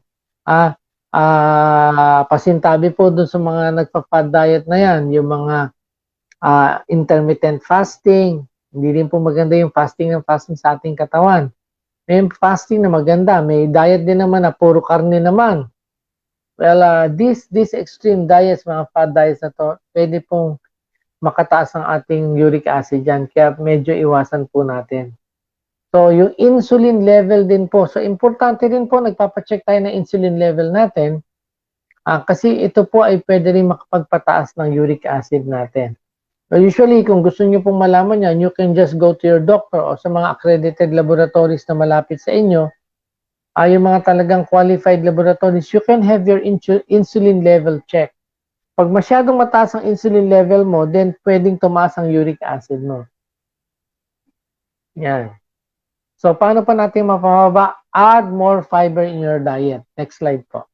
Pasintabi po dun sa mga nagpa-fad diet na yan, yung mga intermittent fasting. Hindi rin po maganda yung fasting sa ating katawan. May fasting na maganda, may diet din naman na puro karne naman. Well, these extreme diets, mga fad diets na to, pwede pong makataas ang ating uric acid dyan, kaya medyo iwasan po natin. So, yung insulin level din po. So, importante din po, nagpapacheck tayo ng insulin level natin. Kasi ito po ay pwede rin makapagpataas ng uric acid natin. So, usually, kung gusto nyo pong malaman yan, you can just go to your doctor o sa mga accredited laboratories na malapit sa inyo. Yung mga talagang qualified laboratories, you can have your insulin level check. Pag masyadong mataas ang insulin level mo, then pwedeng tumaas ang uric acid mo. Yan. So, paano pa natin mapapaba? Add more fiber in your diet. Next slide po.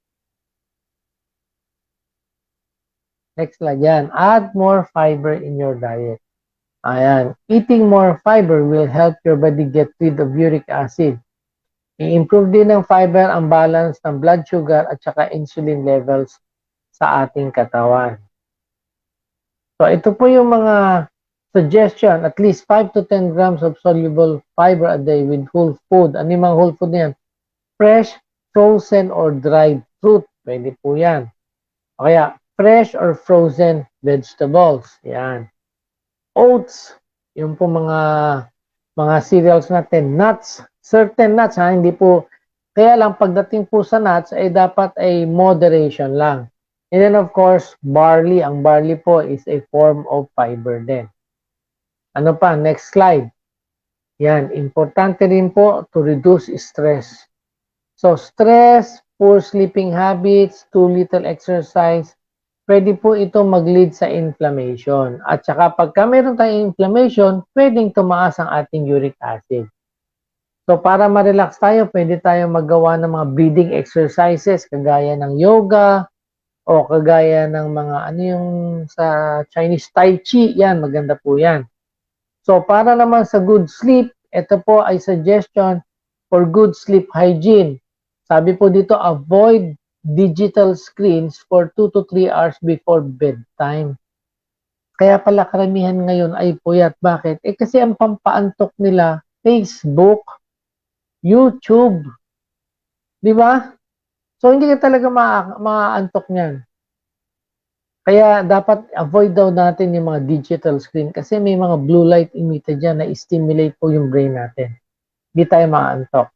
Next slide. Yan. Add more fiber in your diet. Ayan. Eating more fiber will help your body get rid of uric acid. I-improve din ng fiber ang balance ng blood sugar at saka insulin levels sa ating katawan. So, ito po yung mga suggestion, at least 5 to 10 grams of soluble fiber a day with whole food. Ano yung mga whole food na yan? Fresh, frozen, or dried fruit. Pwede po yan. O kaya, fresh or frozen vegetables. Yan. Oats. Yung po mga cereals natin. Nuts. Certain nuts, hindi po. Kaya lang, pagdating po sa nuts, ay dapat ay moderation lang. And then, of course, barley. Ang barley po is a form of fiber din. Ano pa? Next slide. Yan. Importante rin po to reduce stress. So, stress, poor sleeping habits, too little exercise, pwede po ito mag-lead sa inflammation. At saka pagka meron tayong inflammation, pwedeng tumaas ang ating uric acid. So, para ma-relax tayo, pwede tayo magawa ng mga breathing exercises, kagaya ng yoga, o kagaya ng mga, ano yung sa Chinese Tai Chi, yan, maganda po yan. So, para naman sa good sleep, ito po ay suggestion for good sleep hygiene. Sabi po dito, avoid digital screens for 2 to 3 hours before bedtime. Kaya pala karamihan ngayon ay puyat. Bakit? Kasi ang pampaantok nila, Facebook, YouTube. Di ba? So, hindi ka talaga maaantok niyan. Kaya dapat avoid daw natin yung mga digital screen kasi may mga blue light emitter dyan na stimulate po yung brain natin. Hindi tayo maaantok.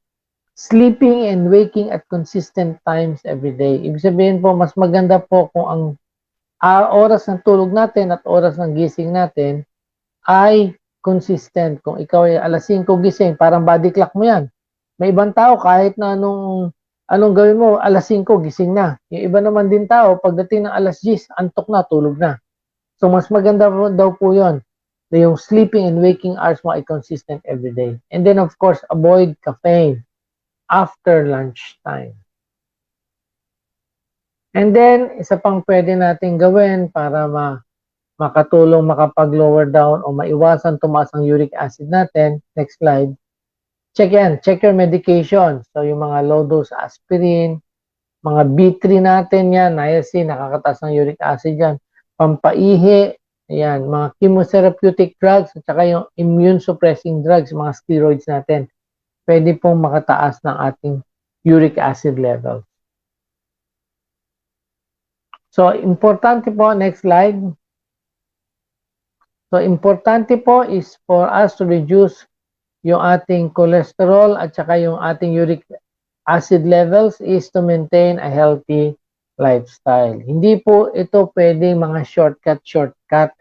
Sleeping and waking at consistent times every day. Ibig sabihin po, mas maganda po kung ang oras ng tulog natin at oras ng gising natin ay consistent. Kung ikaw ay alas 5 gising, parang body clock mo yan. May ibang tao kahit na anong gawin mo, alas 5 gising na. Yung iba naman din tao, pagdating ng alas 10, antok na, tulog na. So mas maganda daw po yun na yung sleeping and waking hours mo ay consistent every day. And then of course, avoid caffeine after lunchtime. And then, isa pang pwede natin gawin para makatulong makapag-lower down o maiwasan tumaas ang uric acid natin. Next slide. Check your medication. So, yung mga low-dose aspirin, mga B3 natin yan, niacin, nakakataas ng uric acid yan. Pampaihi, yan, mga chemotherapeutic drugs, at saka yung immune suppressing drugs, mga steroids natin. Pwede pong makataas ng ating uric acid level. So, importante po, next slide. So, importante po is for us to reduce yung ating cholesterol at saka yung ating uric acid levels is to maintain a healthy lifestyle. Hindi po ito pwedeng mga shortcut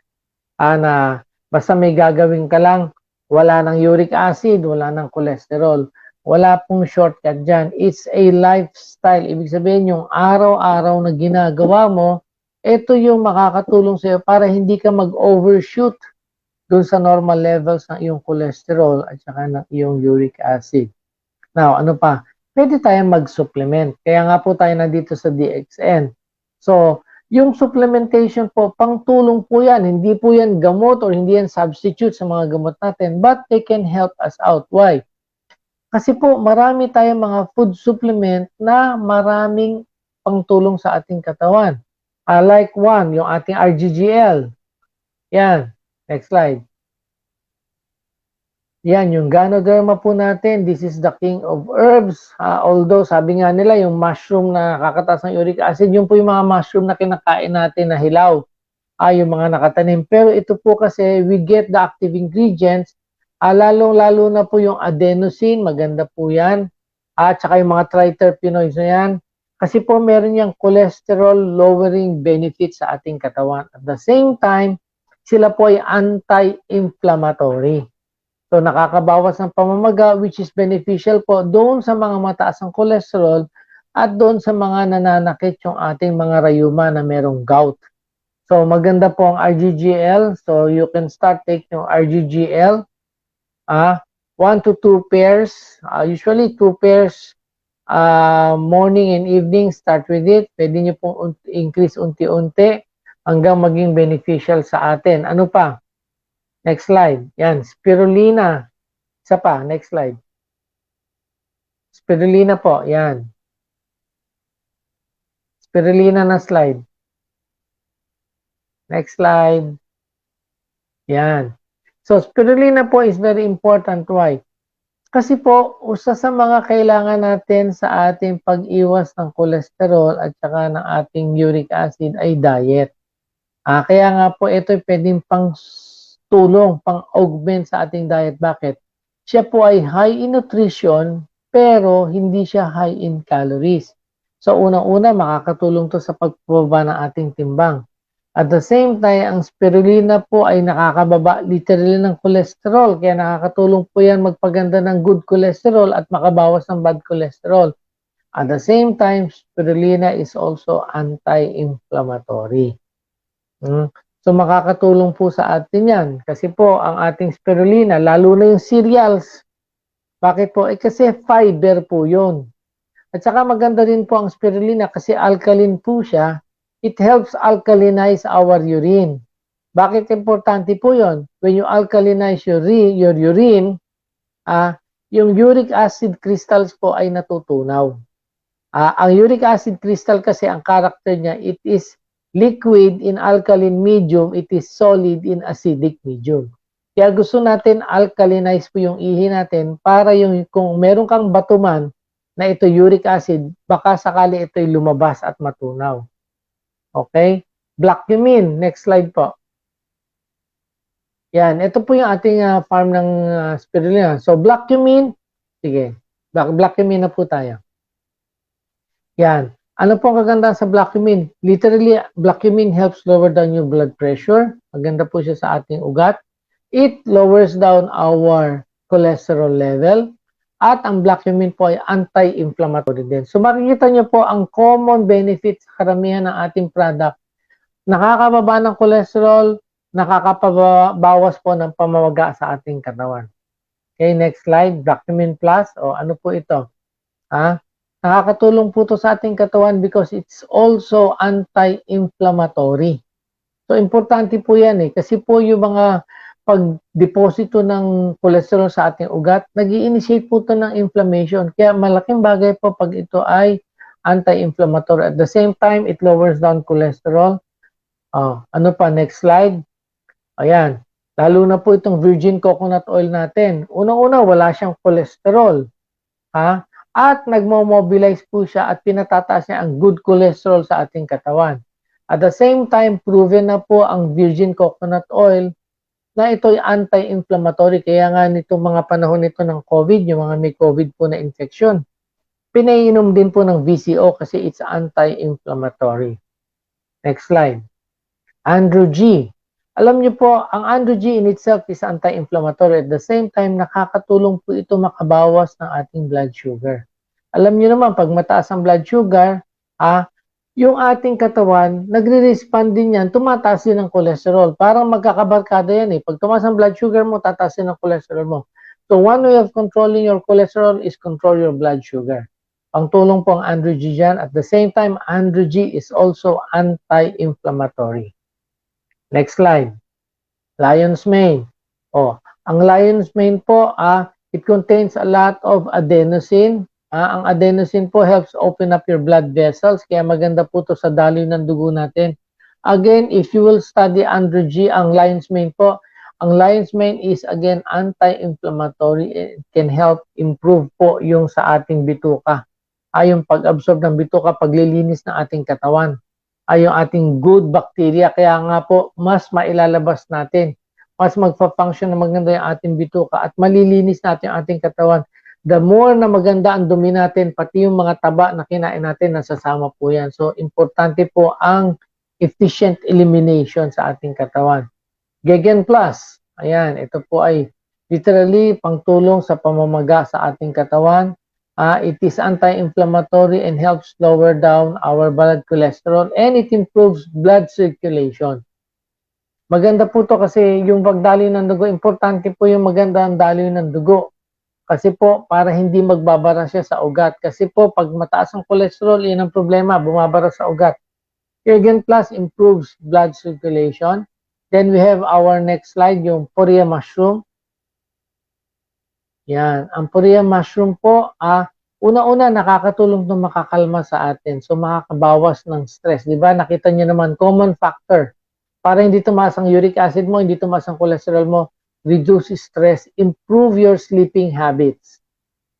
na basta may gagawin ka lang, wala ng uric acid, wala ng cholesterol. Wala pong shortcut dyan. It's a lifestyle. Ibig sabihin yung araw-araw na ginagawa mo, ito yung makakatulong sa'yo para hindi ka mag-overshoot dun sa normal levels ng iyong cholesterol at saka ng iyong uric acid. Now, ano pa? Pwede tayong mag-supplement. Kaya nga po tayo nandito sa DXN. So, yung supplementation po, pangtulong po yan. Hindi po yan gamot or hindi yan substitute sa mga gamot natin. But they can help us out. Why? Kasi po, marami tayong mga food supplement na maraming pangtulong sa ating katawan. Like one, yung ating RGGL. Yan. Next slide. Yan, yung Ganoderma po natin, this is the king of herbs. Although, sabi nga nila, yung mushroom na nakakataas ng uric acid, yun po yung mga mushroom na kinakain natin na hilaw. Yung mga nakatanim. Pero ito po kasi, we get the active ingredients. Lalong-lalo na po yung adenosine, maganda po yan. At saka yung mga triterpenoids na yan. Kasi po meron yung cholesterol lowering benefits sa ating katawan. At the same time, sila po ay anti-inflammatory. So nakakabawas ng pamamaga which is beneficial po doon sa mga mataas ang cholesterol at doon sa mga nananakit yung ating mga rayuma na merong gout. So maganda po ang RGGL. So you can start taking yung RGGL. 1 to 2 pairs. Usually 2 pairs morning and evening. Start with it. Pwede nyo pong increase unti-unti hanggang maging beneficial sa atin. Ano pa? Next slide. Yan, spirulina. Isa pa, next slide. Spirulina po, yan. Spirulina na slide. Next slide. Yan. So, spirulina po is very important. Why? Kasi po, isa sa mga kailangan natin sa ating pag-iwas ng cholesterol at saka ng ating uric acid ay diet. Kaya nga po, ito pwedeng tulong, pang-augment sa ating diet. Bakit? Siya po ay high in nutrition, pero hindi siya high in calories. So, unang-una, makakatulong to sa pagbaba ng ating timbang. At the same time, ang spirulina po ay nakakababa literally ng cholesterol. Kaya nakakatulong po yan magpaganda ng good cholesterol at makabawas ng bad cholesterol. At the same time, spirulina is also anti-inflammatory. So makakatulong po sa atin yan. Kasi po ang ating spirulina, lalo na yung cereals. Bakit po? Kasi fiber po yun. At saka maganda rin po ang spirulina kasi alkaline po siya. It helps alkalinize our urine. Bakit importante po yun? When you alkalinize your urine, yung uric acid crystals po ay natutunaw. Ang uric acid crystal kasi ang character niya, it is liquid in alkaline medium, it is solid in acidic medium. Kaya gusto natin alkalinize po yung ihi natin para yung kung meron kang batuman na ito uric acid, baka sakali ito'y lumabas at matunaw. Okay? Black cumin. Next slide po. Yan. Ito po yung ating farm ng spirulina. So, black cumin. Sige. Black cumin na po tayo. Yan. Ano po ang kagandahan sa black cumin? Literally, black cumin helps lower down your blood pressure. Maganda po siya sa ating ugat. It lowers down our cholesterol level. At ang black cumin po ay anti-inflammatory din. So makikita nyo po ang common benefits sa karamihan ng ating product. Nakakababa ng cholesterol, nakakapabawas po ng pamamaga sa ating katawan. Okay, next slide. Black cumin plus. O ano po ito? Nakakatulong po ito sa ating katawan because it's also anti-inflammatory. So importante po yan kasi po yung mga pag-deposito ng cholesterol sa ating ugat, nag-i-initiate po ito ng inflammation. Kaya malaking bagay po pag ito ay anti-inflammatory. At the same time, it lowers down cholesterol. Ano pa? Next slide. Ayan. Lalo na po itong virgin coconut oil natin. Unang-una, wala siyang cholesterol. At nagmo-mobilize po siya at pinatataas niya ang good cholesterol sa ating katawan. At the same time, proven na po ang virgin coconut oil na ito ay anti-inflammatory. Kaya nga nitong mga panahon nito ng COVID, yung mga may COVID po na infection, pinainom din po ng VCO kasi it's anti-inflammatory. Next slide. Andrew G. Alam niyo po, ang Andrew G in itself is anti-inflammatory. At the same time, nakakatulong po ito makabawas ng ating blood sugar. Alam niyo naman, pag mataas ang blood sugar, yung ating katawan, nagre-respond din yan, tumataas din ang cholesterol. Parang magkakabarkada yan Pag tumaas ang blood sugar mo, tataas din ang cholesterol mo. So one way of controlling your cholesterol is control your blood sugar. Ang tulong po ang Andrew G dyan. At the same time, Andrew G is also anti-inflammatory. Next slide. Lion's mane. Ang lion's mane po, it contains a lot of adenosine. Ang adenosine po helps open up your blood vessels, kaya maganda po ito sa daloy ng dugo natin. Again, if you will study Andrew G, ang lion's mane po, ang lion's mane is again anti-inflammatory. It can help improve po yung sa ating bituka. Yung pag-absorb ng bituka, paglilinis ng ating katawan. Yung ating good bacteria, kaya nga po, mas mailalabas natin. Mas magpa-function na maganda yung ating bituka at malilinis natin ang ating katawan. The more na maganda ang dumi natin, pati yung mga taba na kinain natin, nasasama po yan. So, importante po ang efficient elimination sa ating katawan. Gegen Plus, ayan, ito po ay literally pangtulong sa pamamaga sa ating katawan. It is anti-inflammatory and helps lower down our blood cholesterol and it improves blood circulation. Maganda po to kasi yung pagdaloy ng dugo, importante po yung maganda ang daloy ng dugo. Kasi po, para hindi magbabara siya sa ugat. Kasi po, pag mataas ang cholesterol, yun ang problema, bumabara sa ugat. Gegen Plus improves blood circulation. Then we have our next slide, yung Poria mushroom. Yan. Ang Poria mushroom po, una-una, nakakatulong itong makakalma sa atin. So, makakabawas ng stress. Diba? Nakita nyo naman, common factor. Para hindi tumaas ang uric acid mo, hindi tumaas ang cholesterol mo, reduce stress, improve your sleeping habits.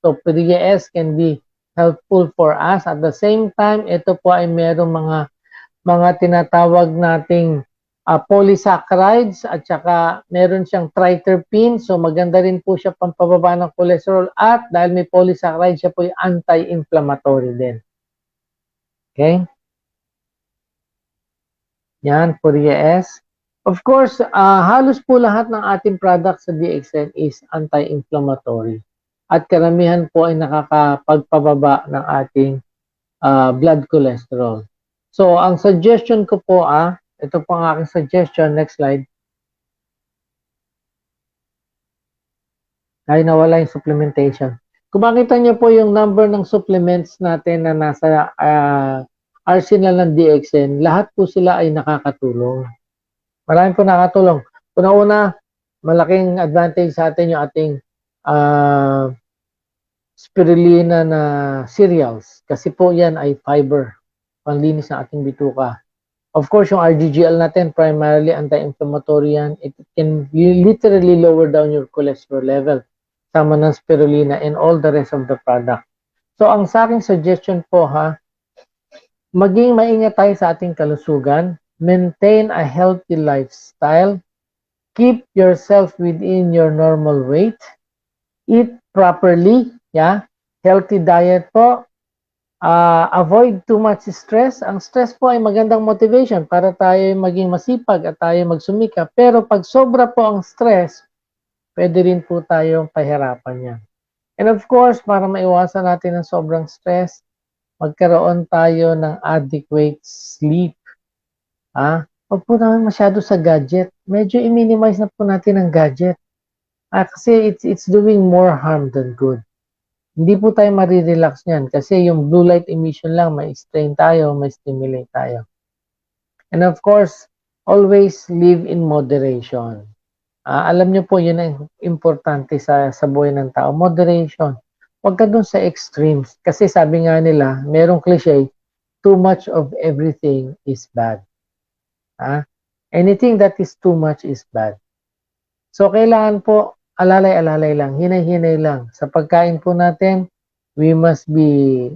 So, PDS can be helpful for us. At the same time, ito po ay merong mga tinatawag nating polysaccharides at saka meron siyang triterpene. So, maganda rin po siya pampababa ng cholesterol at dahil may polysaccharides, siya po ay anti-inflammatory din. Okay? Yan, PDS. Of course, halos po lahat ng ating products sa DXN is anti-inflammatory. At karamihan po ay nakakapagpababa ng ating blood cholesterol. So, ang suggestion ko po, ito po ang aking suggestion. Next slide. Ay, nawala yung supplementation. Kung makita niyo po yung number ng supplements natin na nasa arsenal ng DXN, lahat po sila ay nakakatulong. Maraming po nakatulong. Una-una, malaking advantage sa atin yung ating spirulina na cereals. Kasi po yan ay fiber. Panlinis ng ating bituka. Of course, yung RGGL natin, primarily anti-inflammatory yan. It can literally lower down your cholesterol level. Sama ng spirulina and all the rest of the product. So, ang sa aking suggestion po maging maingat tayo sa ating kalusugan. Maintain a healthy lifestyle. Keep yourself within your normal weight. Eat properly. Yeah? Healthy diet po. Avoid too much stress. Ang stress po ay magandang motivation para tayo maging masipag at tayo magsumikap. Pero pag sobra po ang stress, pwede rin po tayong pahirapan yan. And of course, para maiwasan natin ang sobrang stress, magkaroon tayo ng adequate sleep. Huwag po naman masyado sa gadget. Medyo i-minimize na po natin ang gadget. Kasi it's doing more harm than good. Hindi po tayo marirelax niyan kasi yung blue light emission lang, may strain tayo, may stimulate tayo. And of course, always live in moderation. Alam niyo po, yun ang importante sa buhay ng tao. Moderation. Huwag ka dun sa extremes. Kasi sabi nga nila, merong cliche, too much of everything is bad. Anything that is too much is bad. So, kailangan po, alalay-alalay lang, hinay-hinay lang. Sa pagkain po natin, we must be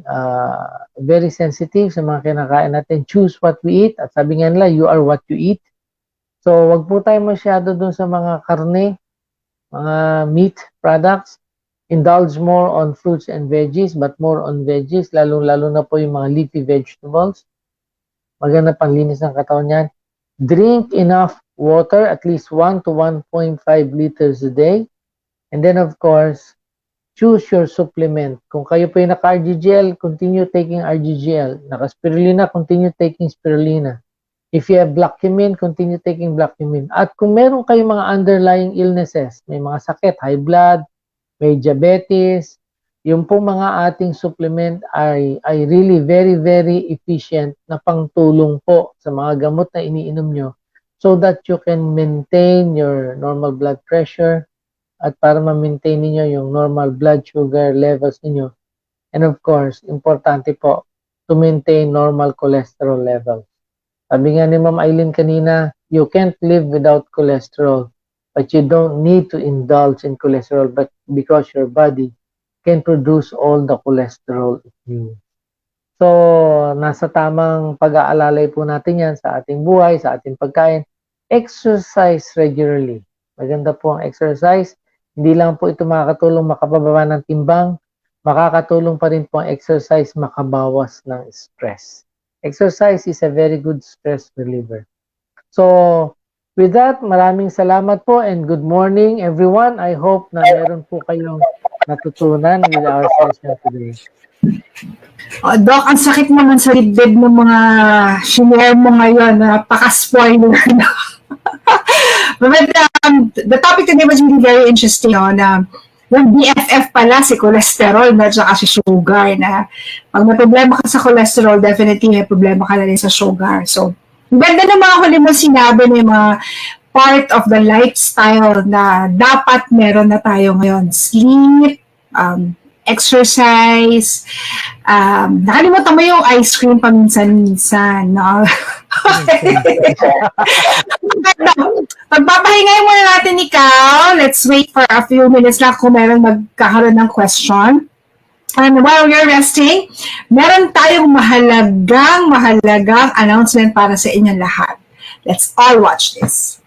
very sensitive sa mga kinakain natin. Choose what we eat. At sabi nga nila, you are what you eat. So, wag po tayo masyado dun sa mga karne, mga meat products. Indulge more on fruits and veggies, but more on veggies, lalo-lalo na po yung mga leafy vegetables. Maganda panlinis ng katawan yan. Drink enough water, at least 1 to 1.5 liters a day. And then, of course, choose your supplement. Kung kayo po yung naka-RGGL, continue taking RGGL. Naka-spirulina, continue taking spirulina. If you have blackcumin, continue taking blackcumin. At kung meron kayong mga underlying illnesses, may mga sakit, high blood, may diabetes, yung po mga ating supplement ay really very, very efficient na pangtulong po sa mga gamot na iniinom nyo so that you can maintain your normal blood pressure at para ma-maintain niyo yung normal blood sugar levels niyo. And of course, importante po to maintain normal cholesterol levels. Sabi nga ni Ma'am Eileen kanina, you can't live without cholesterol, but you don't need to indulge in cholesterol but because your body can produce all the cholesterol it needs. So, nasa tamang pag-aalalay po natin yan sa ating buhay, sa ating pagkain. Exercise regularly. Maganda po ang exercise. Hindi lang po ito makakatulong makababa ng timbang, makakatulong pa rin po ang exercise makabawas ng stress. Exercise is a very good stress reliever. So, with that, maraming salamat po and good morning everyone. I hope na meron po kayong natutunan with our session today. Doc, ang sakit naman sa dibdib ng mga shinare mo ngayon. Napaka-spoiler na. But the topic today was really very interesting. Na yung BFF pala, si cholesterol na saka si sugar. Na pag may problema ka sa cholesterol, definitely may problema ka na rin sa sugar. So, ganda ng mga huli mo sinabi na yung mga part of the lifestyle na dapat meron na tayo ngayon. Sleep, exercise, nakalimutan mo yung ice cream paminsan-minsan, no? Pagpapahingayin muna natin ikaw. Let's wait for a few minutes lang kung meron magkakaroon ng question. And while you're resting, meron tayong mahalagang announcement para sa inyong lahat. Let's all watch this.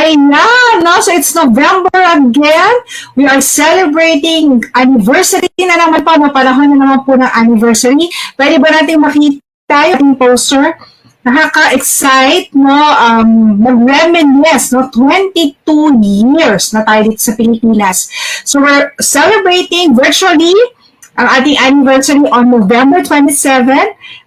Ayan, no? So it's November again. We are celebrating anniversary na naman po. Panahon na naman po ng anniversary. Pwede ba natin makita yung poster? Nakaka-excite, no? Mag-reminisce, no? 22 years na tayo dito sa Pilipinas. So we're celebrating virtually ang ating anniversary on November 27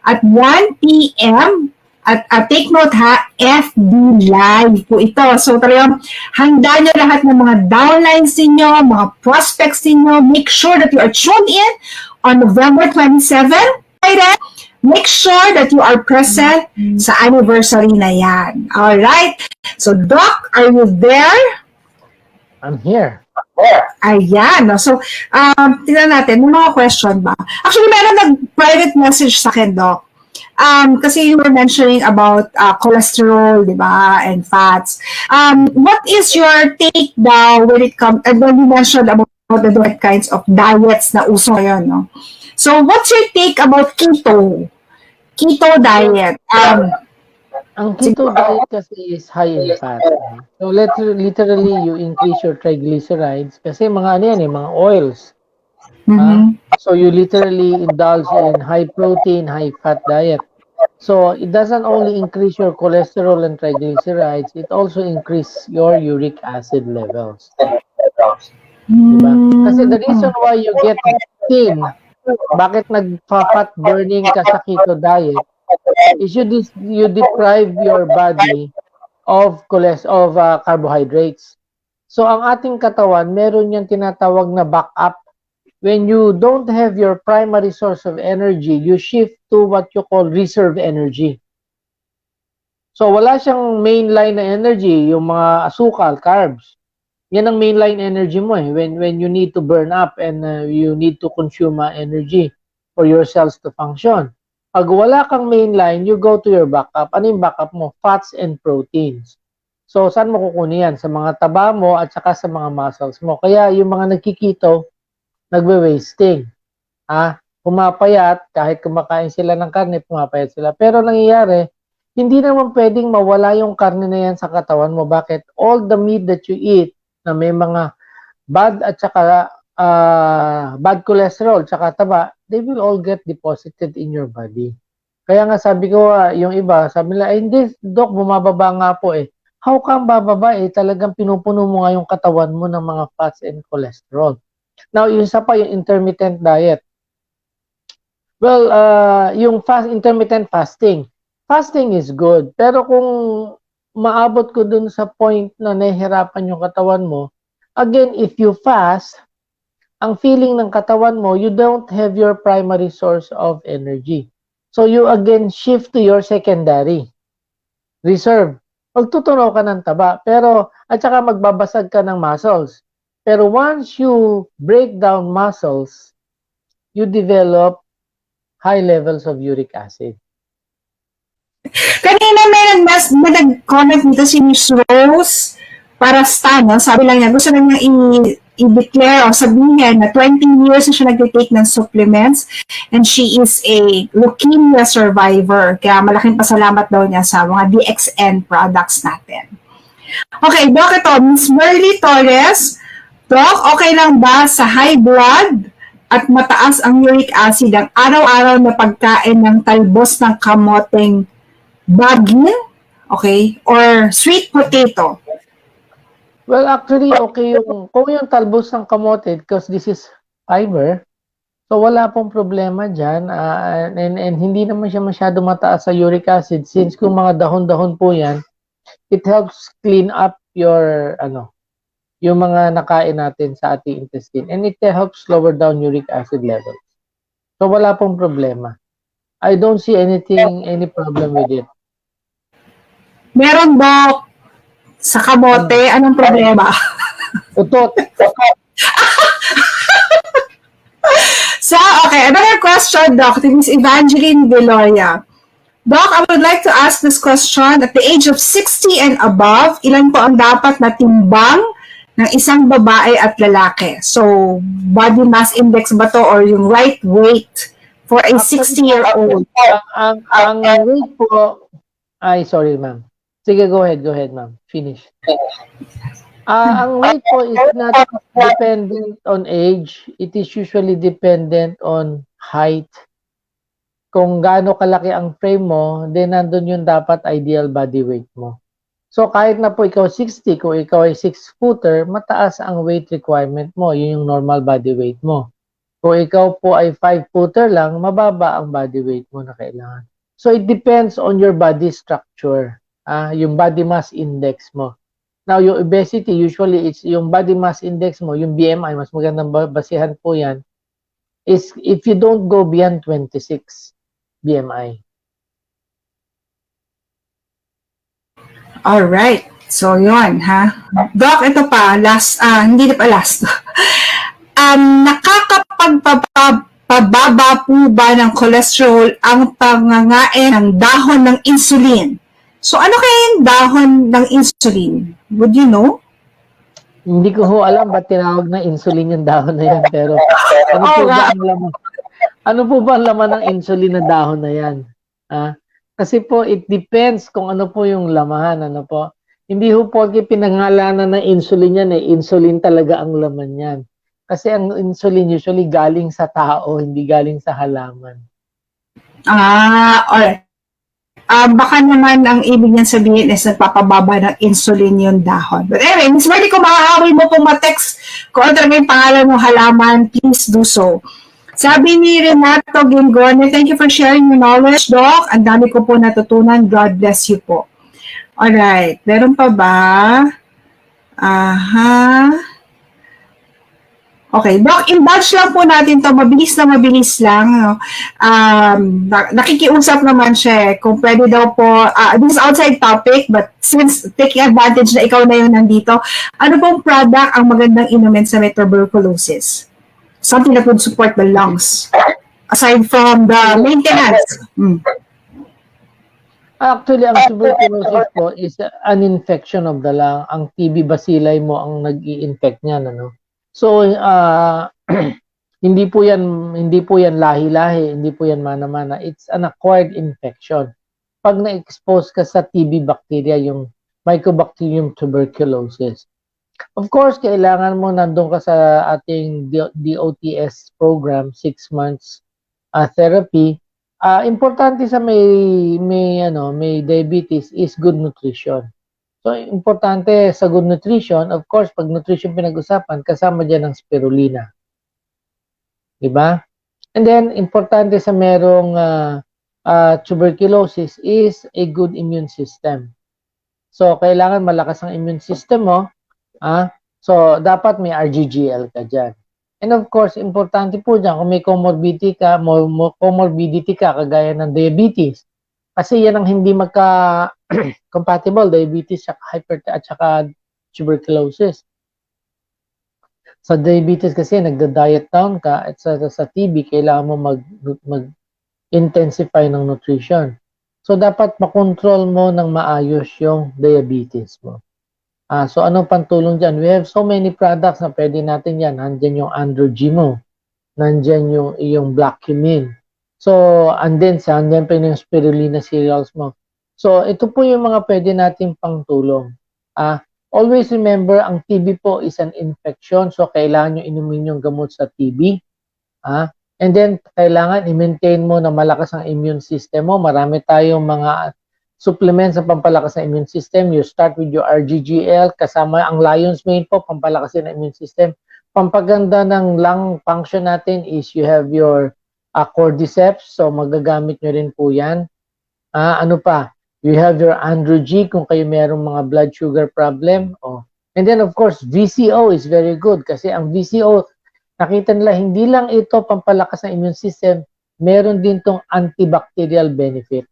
at 1 p.m. At take note ha, FB Live po ito. So talagang handa nyo lahat ng mga downlines ninyo, mga prospects ninyo. Make sure that you are tuned in on November 27. Make sure that you are present sa anniversary na yan. Alright? So Doc, are you there? I'm here. Ayan. No? So, tingnan natin, may mga question ba? Actually, meron nag-private message sa akin, Doc. Kasi you were mentioning about cholesterol, di ba, and fats. What is your take daw when it comes, and when you mentioned about the different kinds of diets na uso ngayon, no? So, what's your take about keto? Keto diet. Ang keto diet kasi is high in fat. So, literally, you increase your triglycerides kasi mga ano yan, mga oils. So you literally indulge in high protein, high fat diet. So it doesn't only increase your cholesterol and triglycerides, it also increase your uric acid levels. Diba? Kasi the reason why you get thin, bakit nagpa-fat burning ka sa keto diet, is you deprive your body of carbohydrates. So ang ating katawan, meron yung tinatawag na backup. When you don't have your primary source of energy, you shift to what you call reserve energy. So, wala siyang mainline na energy, yung mga asukal, carbs. Yan ang mainline energy mo when you need to burn up and you need to consume energy for your cells to function. Pag wala kang mainline, you go to your backup. Ano yung backup mo? Fats and proteins. So, saan mo kukunin yan? Sa mga taba mo at saka sa mga muscles mo. Kaya yung mga nagkikito, nagwe-wasting. Pumapayat, kahit kumakain sila ng karne, pumapayat sila. Pero nangyayari, hindi naman pwedeng mawala yung karne na yan sa katawan mo. Bakit? All the meat that you eat na may mga bad at saka bad cholesterol at saka taba, they will all get deposited in your body. Kaya nga sabi ko, yung iba, sabi nila, hindi, Doc, bumababa nga po eh. How come bababa eh? Talagang pinupuno mo nga yung katawan mo ng mga fats and cholesterol. Now, yung isa pa, yung intermittent diet. Well, yung intermittent fasting. Fasting is good. Pero kung maabot ko dun sa point na nahihirapan yung katawan mo, again, if you fast, ang feeling ng katawan mo, you don't have your primary source of energy. So, you again shift to your secondary reserve. Magtutunaw ka ng taba, pero at saka magbabasag ka ng muscles. Pero once you break down muscles, you develop high levels of uric acid. Kanina may nag-comment dito si Miss Rose para no? Sabi lang niya, gusto na niya i-declare o sabihin na 20 years na siya nag-take ng supplements and she is a leukemia survivor. Kaya malaking pasalamat daw niya sa mga DXN products natin. Okay, Doc, ito, Miss Merly Torres. Doc, okay lang ba sa high blood at mataas ang uric acid ang araw-araw na pagkain ng talbos ng kamoteng bagin? Okay? Or sweet potato? Well, actually, okay kung yung talbos ng kamote, because this is fiber, so wala pong problema dyan. And hindi naman siya masyado mataas sa uric acid since kung mga dahon-dahon po yan, it helps clean up your, yung mga nakain natin sa ating intestine. And it helps lower down uric acid levels. So, wala pong problema. I don't see any problem with it. Meron ba sa kamote? Anong problema? Utot. So, okay. Another question, Doc. This is Evangeline Veloria. Doc, I would like to ask this question. At the age of 60 and above, ilan po ang dapat na timbang ng isang babae at lalaki? So, body mass index ba to or yung right weight for a 60-year-old? Ang weight po, sorry ma'am. Sige, go ahead, ma'am. Finish. Ang weight po is not dependent on age. It is usually dependent on height. Kung gaano kalaki ang frame mo, then nandun yung dapat ideal body weight mo. So kahit na po ikaw 60, kung ikaw ay 6-footer, mataas ang weight requirement mo. Yun yung normal body weight mo. Kung ikaw po ay 5-footer lang, mababa ang body weight mo na kailangan. So it depends on your body structure, yung body mass index mo. Now, yung obesity, usually it's yung body mass index mo, yung BMI, mas magandang basihan po yan, is if you don't go beyond 26 BMI. Alright. So, yun, ha? Doc, ito pa, last, hindi na pa last. Nakakapagpababa po ba ng cholesterol ang pangangain ng dahon ng insulin? So, ano kaya yung dahon ng insulin? Would you know? Hindi ko ho alam ba't tinawag na insulin yung dahon na yan, pero ano po ba ang laman? Ano po ba ang laman ng insulin na dahon na yan? Kasi po, it depends kung ano po yung lamahan, ano po. Hindi ho po pinangalanan ng insulin yan, insulin talaga ang laman yan. Kasi ang insulin usually galing sa tao, hindi galing sa halaman. Alright. Baka naman ang ibig niyan sabihin is nagpapababa ng insulin yung dahon. But anyway, Ms. Marty, kung makakawin mo pong ma-text kung ano talaga yung pangalan ng halaman, please do so. Sabi ni Renato Gingone, thank you for sharing your knowledge, Doc. Ang dami ko po natutunan. God bless you po. Alright. Meron pa ba? Okay, Doc, in-batch lang po natin to, mabilis lang. No? Nakikiusap naman siya kung pwede daw po, this is outside topic, but since taking advantage na ikaw na yun nandito, ano pong product ang magandang inumin sa may tuberculosis? Something that would support the lungs, aside from the maintenance. Actually, ang tuberculosis po is an infection of the lung. Ang TB bacilli mo ang nag-i-infect niyan, ano? So, hindi po yan lahi-lahi, hindi po yan mana-mana. It's an acquired infection. Pag na-expose ka sa TB bacteria, yung Mycobacterium tuberculosis. Of course, kailangan mo nandun ka sa ating DOTS program, 6 months therapy. Importante sa may diabetes is good nutrition. So, importante sa good nutrition, of course, pag nutrition pinag-usapan, kasama dyan ang spirulina. Diba? And then, importante sa merong tuberculosis is a good immune system. So, kailangan malakas ang immune system mo. So, dapat may RGGL ka dyan. And of course, importante po dyan, kung may comorbidity ka, kagaya ng diabetes, kasi yan ang hindi magka-compatible, diabetes at saka tuberculosis. Sa diabetes kasi, nagda-diet down ka, at sa TB, kailangan mo mag-intensify ng nutrition. So, dapat makontrol mo ng maayos yung diabetes mo. So, anong pantulong dyan? We have so many products na pwede natin yan. Nandyan yung Androgy mo. Nandyan yung Black Cumin. So, andyan pa yung spirulina cereals mo. So, ito po yung mga pwede natin pangtulong. Always remember, ang TB po is an infection. So, kailangan nyo inumin yung gamot sa TB. And then, kailangan i-maintain mo na malakas ang immune system mo. Marami tayong mga supplements sa pampalakas ng immune system. You start with your RGGL, kasama ang Lion's Mane po, pampalakas ng immune system. Pampaganda ng lung function natin is you have your cordyceps, so magagamit nyo rin po yan. Ano pa? You have your Androgy kung kayo merong mga blood sugar problem. And then of course, VCO is very good kasi ang VCO, nakita nila, hindi lang ito pampalakas ng immune system, meron din tong antibacterial benefit.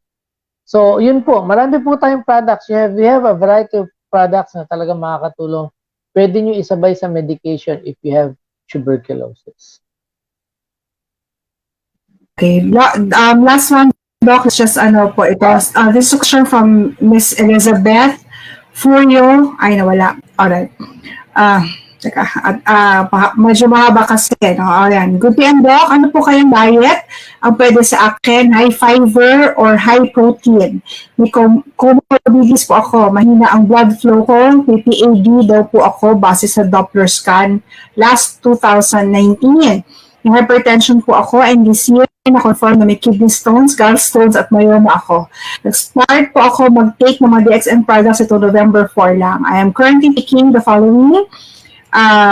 So, yun po. Marami po tayong products. We have a variety of products na talaga makakatulong. Pwede nyo isabay sa medication if you have tuberculosis. Okay. Last one, Doc, is just po ito. This is a question from Miss Elizabeth Furio. Ay, nawala. Alright. Teka, at medyo mahaba kasi, no? Ayan. Good PM, Doc. Ano po kayong diet ang pwede sa akin? High fiber or high protein? May comorbidities po ako. Mahina ang blood flow ko. PPAD daw po ako base sa Doppler scan last 2019. May hypertension po ako and this year na-confirm na may kidney stones, gallstones at myoma ako. Nag-start po ako mag-take ng mga DXN products ito November 4 lang. I am currently taking the following.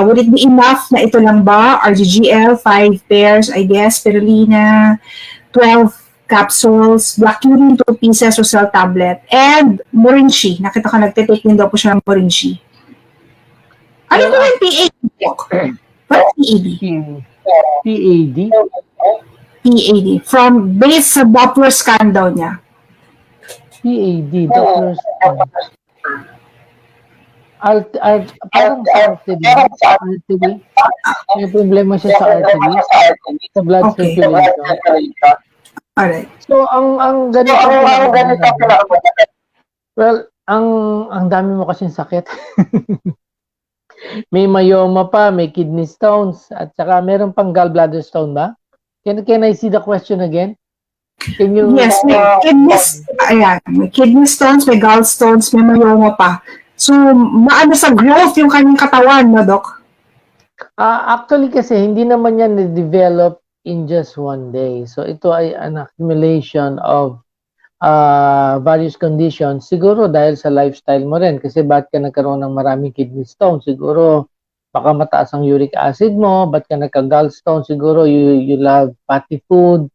Would it be enough na ito lang ba? RGGL, 5 pairs, I guess, spirulina, 12 capsules, black urine, 2 pieces, Rosel tablet, and morinchi. Nakita ko nagtitake din daw po siya ng morinchi. Ano po yung PAD? What PAD? PAD? PAD. From base sa Doppler scan daw niya. PAD, Doppler scan. Parang sa RTD. May problema siya sa RTD. Sa blood circulation. Alright. So, ang ganito well, ang dami mo kasing sakit. May myoma pa, may kidney stones, at saka meron pang gallbladder stone ba? Can I see the question again? Can you... Yes, may kidney stones, may gallstones, may myoma pa. So, maano sa growth yung kanyang katawan, no, Doc? Actually kasi, hindi naman yan na-develop in just one day. So, ito ay an accumulation of various conditions. Siguro dahil sa lifestyle mo rin. Kasi ba't ka nagkaroon ng maraming kidney stone? Siguro, baka mataas ang uric acid mo. Ba't ka nagka-gallstone? Siguro, you love fatty food.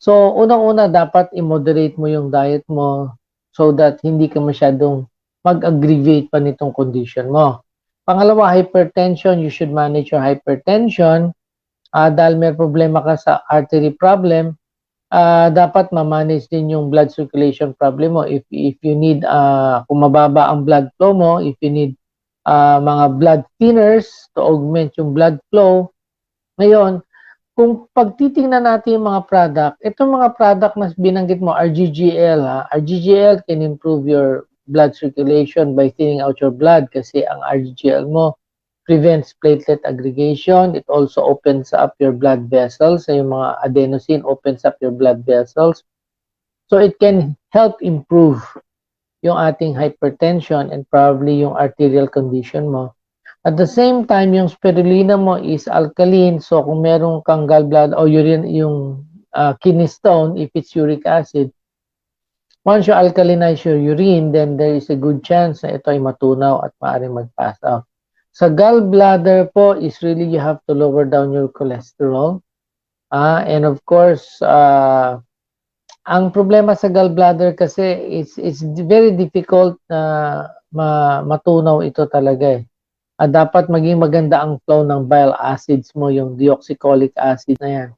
So, unang-una, dapat i-moderate mo yung diet mo so that hindi ka masyadong mag-aggravate pa nitong condition mo. Pangalawa, hypertension. You should manage your hypertension. Dahil may problema ka sa artery problem, dapat ma-manage din yung blood circulation problem mo. If you need, kung mababa ang blood flow mo, if you need mga blood thinners to augment yung blood flow. Ngayon, kung pagtitingnan natin yung mga product, itong mga product na binanggit mo, RGGL, RGGL can improve your blood circulation by thinning out your blood kasi ang RGGL mo prevents platelet aggregation. It also opens up your blood vessels. So yung mga adenosine opens up your blood vessels. So it can help improve yung ating hypertension and probably yung arterial condition mo. At the same time, yung spirulina mo is alkaline. So kung meron kang gallbladder o urine, yung kidney stone, if it's uric acid, once you alkalinize your urine, then there is a good chance na ito ay matunaw at maaaring mag-pass out. Sa gallbladder po is really you have to lower down your cholesterol. And of course, ang problema sa gallbladder kasi it's very difficult na matunaw ito talaga eh. Dapat maging maganda ang flow ng bile acids mo, yung deoxycholic acid na yan.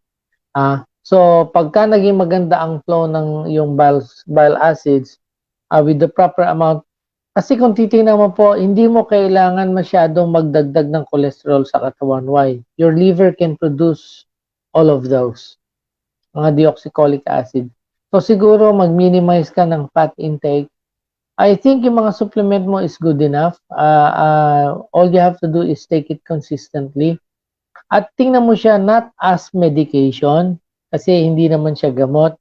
So, pagka naging maganda ang flow ng yung bile acids with the proper amount, kasi kung titingnan mo po, hindi mo kailangan masyadong magdagdag ng cholesterol sa katawan. Why? Your liver can produce all of those, mga deoxycholic acid. So, siguro mag-minimize ka ng fat intake. I think yung mga supplement mo is good enough. All you have to do is take it consistently. At tingnan mo siya not as medication, kasi hindi naman siya gamot.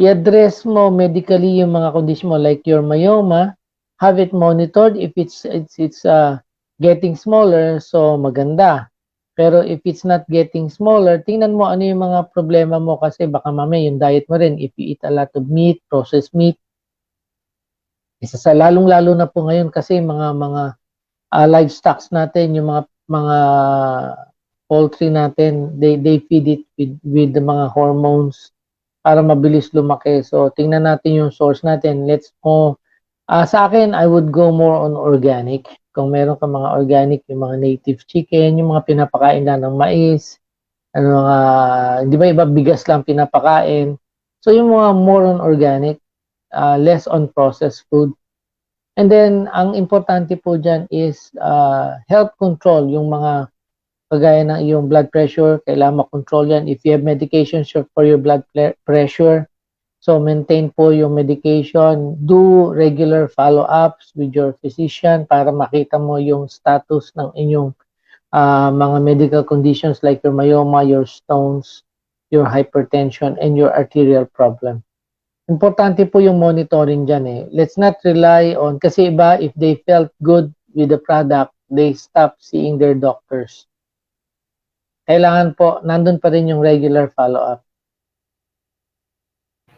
I-address mo medically yung mga condition mo like your myoma. Have it monitored. If it's getting smaller, so maganda. Pero if it's not getting smaller, tingnan mo ano yung mga problema mo kasi baka mamaya yung diet mo rin. If you eat a lot of meat, processed meat, isa sa lalong-lalo na po ngayon kasi mga livestocks natin, yung mga poultry natin, they feed it with the mga hormones para mabilis lumaki. So tingnan natin yung source natin. Sa akin, I would go more on organic. Kung meron ka mga organic, yung mga native chicken, yung mga pinapakain na ng mais, di ba iba bigas lang pinapakain. So yung mga more on organic, less on processed food. And then, ang importante po dyan is health control. Yung mga kagaya ng yung blood pressure, kailangan makontrol yan. If you have medications for your blood pressure, so maintain po yung medication. Do regular follow-ups with your physician para makita mo yung status ng inyong mga medical conditions like your myoma, your stones, your hypertension, and your arterial problem. Importante po yung monitoring dyan eh. Let's not rely on, kasi iba, if they felt good with the product, they stop seeing their doctors. Kailangan po, nandun pa rin yung regular follow-up.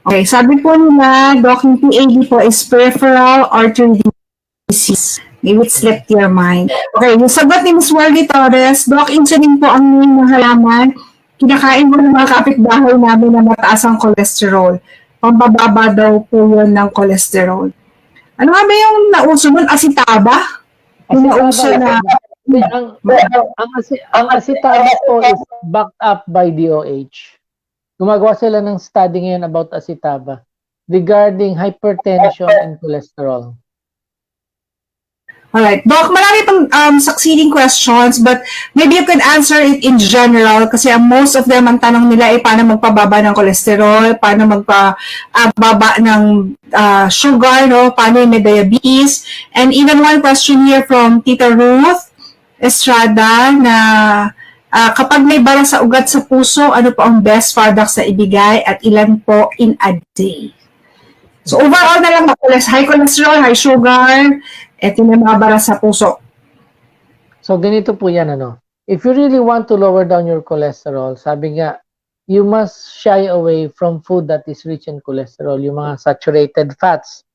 Okay, sabi po nila, Doc, yung PAD po is peripheral artery disease. Maybe it slipped your mind. Okay, yung sagot ni Ms. Wendy Torres, Doc, insulin po ang ng halaman. Kinakain mo ng mga kapitbahay namin na mataas ang cholesterol. Pampababa daw po yun ng cholesterol. Ano nga ba yung nauso nun? Asitaba? Yung nauso na... Ang asitaba po is backed up by DOH. Gumagawa sila ng study ngayon about asitaba regarding hypertension and cholesterol. Alright. Doc, marami pang succeeding questions, but maybe you could answer it in general kasi most of them, ang tanong nila ay paano magpababa ng cholesterol, paano magpababa ng sugar, no? Paano yung may diabetes. And even one question here from Tita Ruth Estrada na kapag may bara sa ugat sa puso, ano po ang best products na ibigay at ilan po in a day? So overall na lang, high cholesterol, high sugar, ito na mga bara sa puso. So ganito po yan, ano. If you really want to lower down your cholesterol, sabi nga, you must shy away from food that is rich in cholesterol, yung mga saturated fats.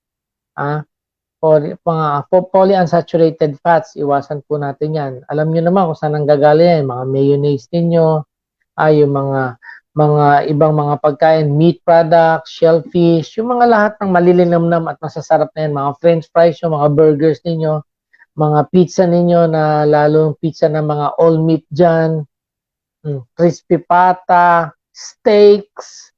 Mga polyunsaturated fats, iwasan po natin yan. Alam nyo naman kung saan nanggagaling yan, mga mayonnaise ninyo, yung mga ibang mga pagkain, meat products, shellfish, yung mga lahat ng malilinamnam at masasarap na yan, mga french fries, yung mga burgers ninyo, mga pizza ninyo na lalong pizza ng mga all meat dyan, crispy pata, steaks.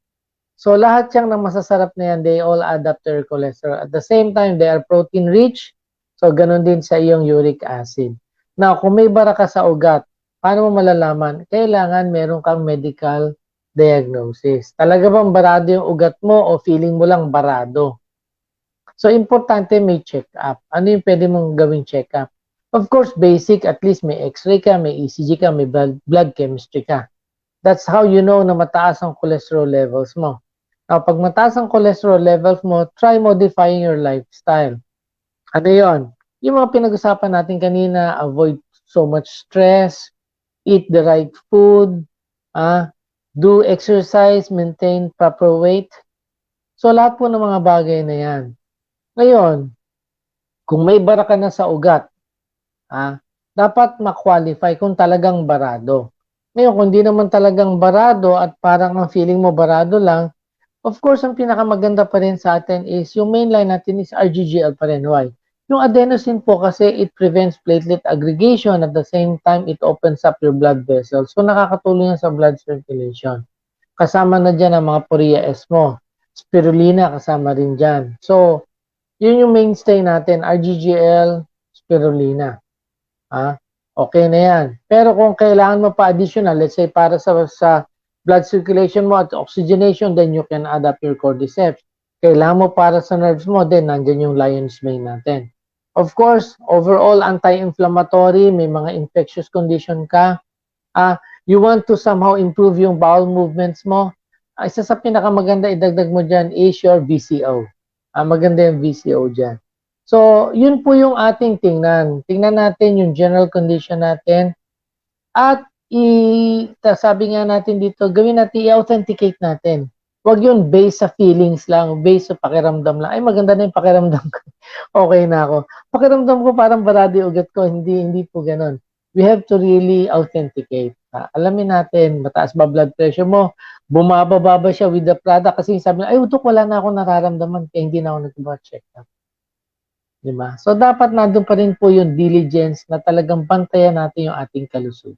So lahat yung na masasarap na yan, they all add up to your cholesterol. At the same time, they are protein rich, so ganun din sa iyong uric acid. Now, kung may bara ka sa ugat, paano mo malalaman? Kailangan meron kang medical diagnosis. Talaga bang barado yung ugat mo o feeling mo lang barado? So, importante may check-up. Ano yung pwede mong gawing check-up? Of course, basic, at least may x-ray ka, may ECG ka, may blood chemistry ka. That's how you know na mataas ang cholesterol levels mo. Now, pag mataas ang cholesterol levels mo, try modifying your lifestyle. Ano yon? Yung mga pinag-usapan natin kanina, avoid so much stress, eat the right food, do exercise, maintain proper weight. So, lahat po ng mga bagay na yan. Ngayon, kung may bara ka na sa ugat, dapat ma-qualify kung talagang barado. Ngayon, kung di naman talagang barado at parang ang feeling mo barado lang, of course, ang pinakamaganda pa rin sa atin is yung mainline natin is RGGL pa rin. Why? Yung adenosine po kasi it prevents platelet aggregation, at the same time, it opens up your blood vessels. So, nakakatulong yan sa blood circulation. Kasama na dyan ang mga Poria S mo. Spirulina kasama rin dyan. So, yun yung mainstay natin, RGGL, spirulina. Okay na yan. Pero kung kailangan mo pa additional, let's say para sa blood circulation mo at oxygenation, then you can add up your cordyceps. Kailangan mo para sa nerves mo, then nandyan yung lion's mane natin. Of course, overall anti-inflammatory, may mga infectious condition ka. You want to somehow improve yung bowel movements mo. Isa sa pinakamaganda idagdag mo dyan is your VCO. Maganda yung VCO dyan. So, yun po yung ating tingnan. Tingnan natin yung general condition natin. At sabi nga natin dito, gawin natin, i-authenticate natin. Huwag yun based sa feelings lang, based sa pakiramdam lang. Ay, maganda na yung pakiramdam ko. Okay na ako. Pakiramdam ko parang barado yung ugat ko. Hindi po ganun. We have to really authenticate. Alamin natin, mataas ba blood pressure mo? Bumababa ba siya with the product? Kasi sabi na, ay, utok, wala na ako nararamdaman kaya hindi na ako nag-check up. Diba? So, dapat nandun pa rin po yung diligence na talagang bantayan natin yung ating kalusugan.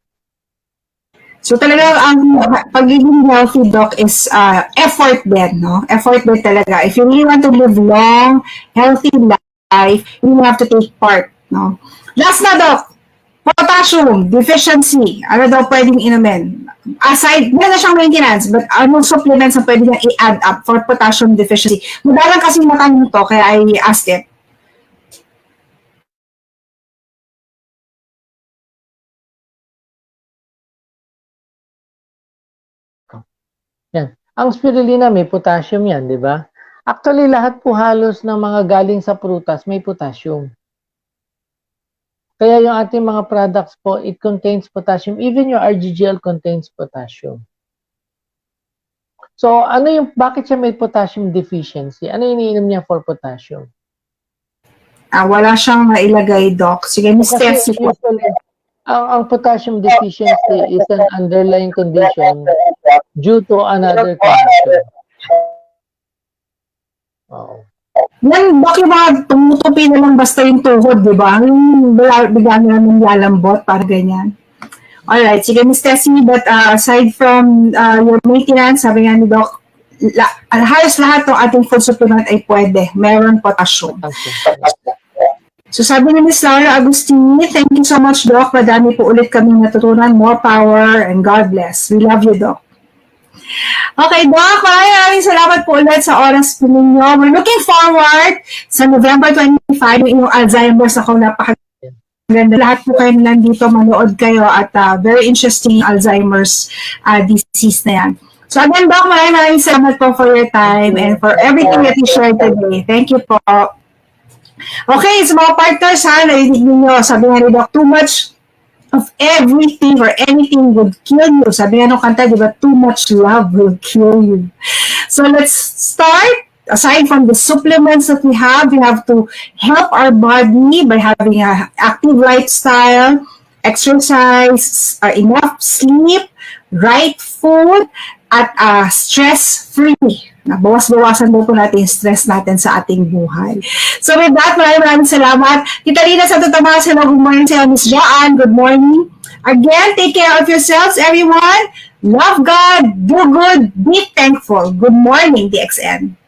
So talaga ang pagiging healthy, Doc, is effort din, no? Effort din talaga. If you really want to live long, healthy life, you have to take part, no? Last na, Doc, potassium deficiency. Ano daw pwedeng inumin? Aside, meron na siyang maintenance, but anong supplements ang pwede niya i-add up for potassium deficiency? Madalang kasi matanong to, kaya I asked it. Yan. Ang spirulina may potassium yan, di ba? Actually, lahat po halos ng mga galing sa prutas may potassium. Kaya yung ating mga products po, it contains potassium. Even your RGGL contains potassium. So, bakit siya may potassium deficiency? Ano iniinom niya for potassium? Wala siyang nailagay, Doc. Sige, Miss Kasi Tessie po. usually, ang potassium deficiency is an underlying condition due to another condition. Oo. Yan, Doc, yung mga tumutupi na lang basta yung tuhod, di ba? Yung bigla na lang lalambot, para ganyan. Alright, sige, Miss Tessie, but aside from your maintenance, sabi nga ni Doc, halos lahat ng ating food supplement ay pwede. Meron potassium. So sabi ni Ms. Laura Agustini, thank you so much, Doc. Madami po ulit kaming natutunan. More power and God bless. We love you, Doc. Okay, Doc, maraming salamat po ulit sa oras po ninyo. We're looking forward sa November 25, yung Alzheimer's ako, napakaganda. Lahat po kayo nandito, manood kayo at very interesting Alzheimer's disease na yan. So again, Doc, maraming salamat po for your time and for everything that you shared today. Thank you po. Okay, sa mga partners ha, narinig ninyo, sabi nga ni Doc, too much of everything or anything would kill you. Sabi nga nung kanta, di ba, too much love will kill you. So let's start. Aside from the supplements that we have to help our body by having an active lifestyle, exercise, enough sleep, right food, at stress-free. Bawas-bawasan mo po natin yung stress natin sa ating buhay. So with that, maraming salamat. Tita Lina sa Tutamasan, good morning sa Miss Joanne, good morning. Again, take care of yourselves, everyone. Love God, do good, be thankful. Good morning, DXN.